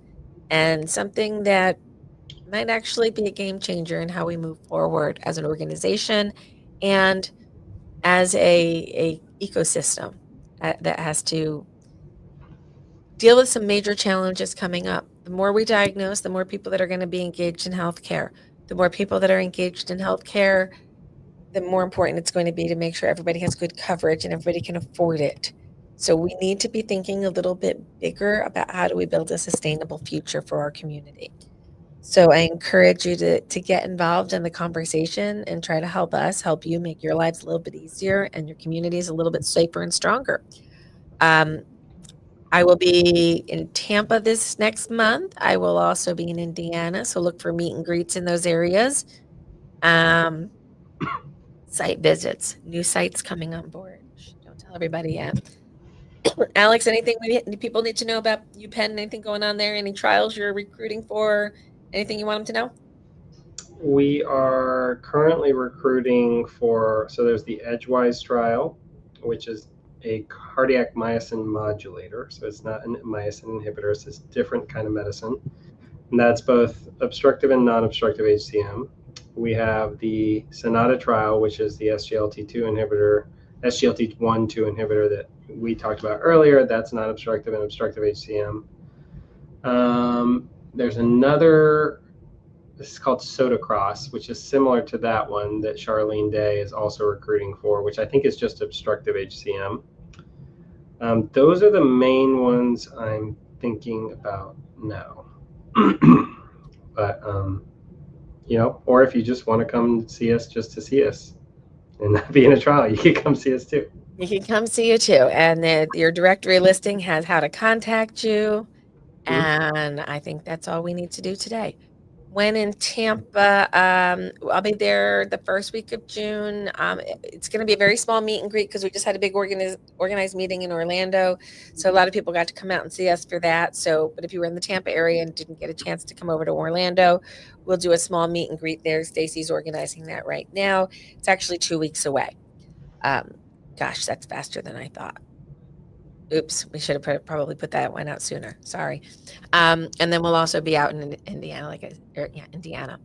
and something that might actually be a game changer in how we move forward as an organization and as a ecosystem that has to deal with some major challenges coming up. The more we diagnose, the more people that are going to be engaged in healthcare. The more people that are engaged in healthcare, the more important it's going to be to make sure everybody has good coverage and everybody can afford it. So we need to be thinking a little bit bigger about how do we build a sustainable future for our community. So I encourage you to get involved in the conversation and try to help us help you make your lives a little bit easier and your communities a little bit safer and stronger. Um, I will be in Tampa this next month. I will also be in Indiana, so look for meet and greets in those areas. Um, Site visits, new sites coming on board. Shh, don't tell everybody yet. Alex, anything people need to know about UPenn? Anything going on there? Any trials you're recruiting for? Anything you want them to know? We are currently recruiting for, so there's the Edgewise trial, which is a cardiac myosin modulator. So it's not a myosin inhibitor, it's a different kind of medicine. And that's both obstructive and non-obstructive HCM. We have the Sonata trial, which is the SGLT2 inhibitor, SGLT1/2 inhibitor that we talked about earlier. That's non-obstructive and obstructive HCM. There's another, this is called Sotacross, which is similar to that one that Charlene Day is also recruiting for, which I think is just obstructive HCM. Those are the main ones I'm thinking about now. But, or if you just want to come see us just to see us and not be in a trial, you can come see us too. You can come see you too. And your directory listing has how to contact you. And I think that's all we need to do today. When in Tampa, I'll be there the first week of June. It's going to be a very small meet and greet because we just had a big organized meeting in Orlando. So a lot of people got to come out and see us for that. So, but if you were in the Tampa area and didn't get a chance to come over to Orlando, we'll do a small meet and greet there. Stacy's organizing that right now. It's actually 2 weeks away. Gosh, that's faster than I thought. Oops, we should have probably put that one out sooner. Sorry. And then we'll also be out in Indiana, Indiana.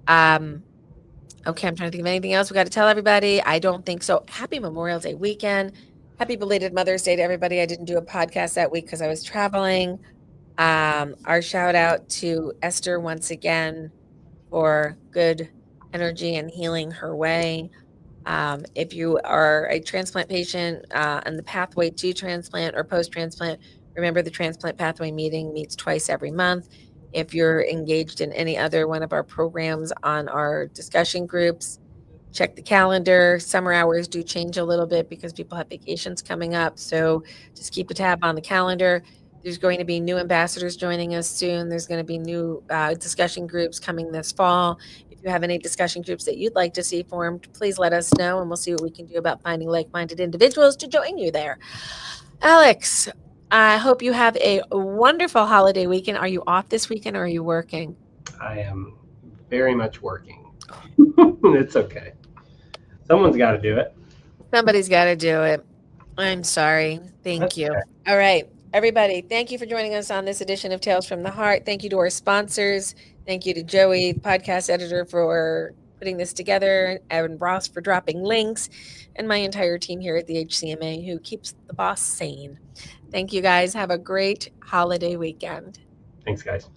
Okay, I'm trying to think of anything else we got to tell everybody. I don't think so. Happy Memorial Day weekend. Happy belated Mother's Day to everybody. I didn't do a podcast that week because I was traveling. Our shout out to Esther once again for good energy and healing her way. If you are a transplant patient on the pathway to transplant or post-transplant, remember the transplant pathway meeting meets twice every month. If you're engaged in any other one of our programs on our discussion groups, check the calendar. Summer hours do change a little bit because people have vacations coming up. So just keep a tab on the calendar. There's going to be new ambassadors joining us soon. There's going to be new discussion groups coming this fall. If If you have any discussion groups that you'd like to see formed, please let us know, and we'll see what we can do about finding like-minded individuals to join you there. Alex, I hope you have a wonderful holiday weekend. Are you off this weekend or are you working? I am very much working. It's okay. Someone's got to do it. Somebody's got to do it. I'm sorry. Thank That's you. okay. All right, everybody, thank you for joining us on this edition of Tales from the Heart. Thank you to our sponsors. Thank you to Joey, the podcast editor, for putting this together, Evan Ross for dropping links, and my entire team here at the HCMA who keeps the boss sane. Thank you guys. Have a great holiday weekend. Thanks, guys.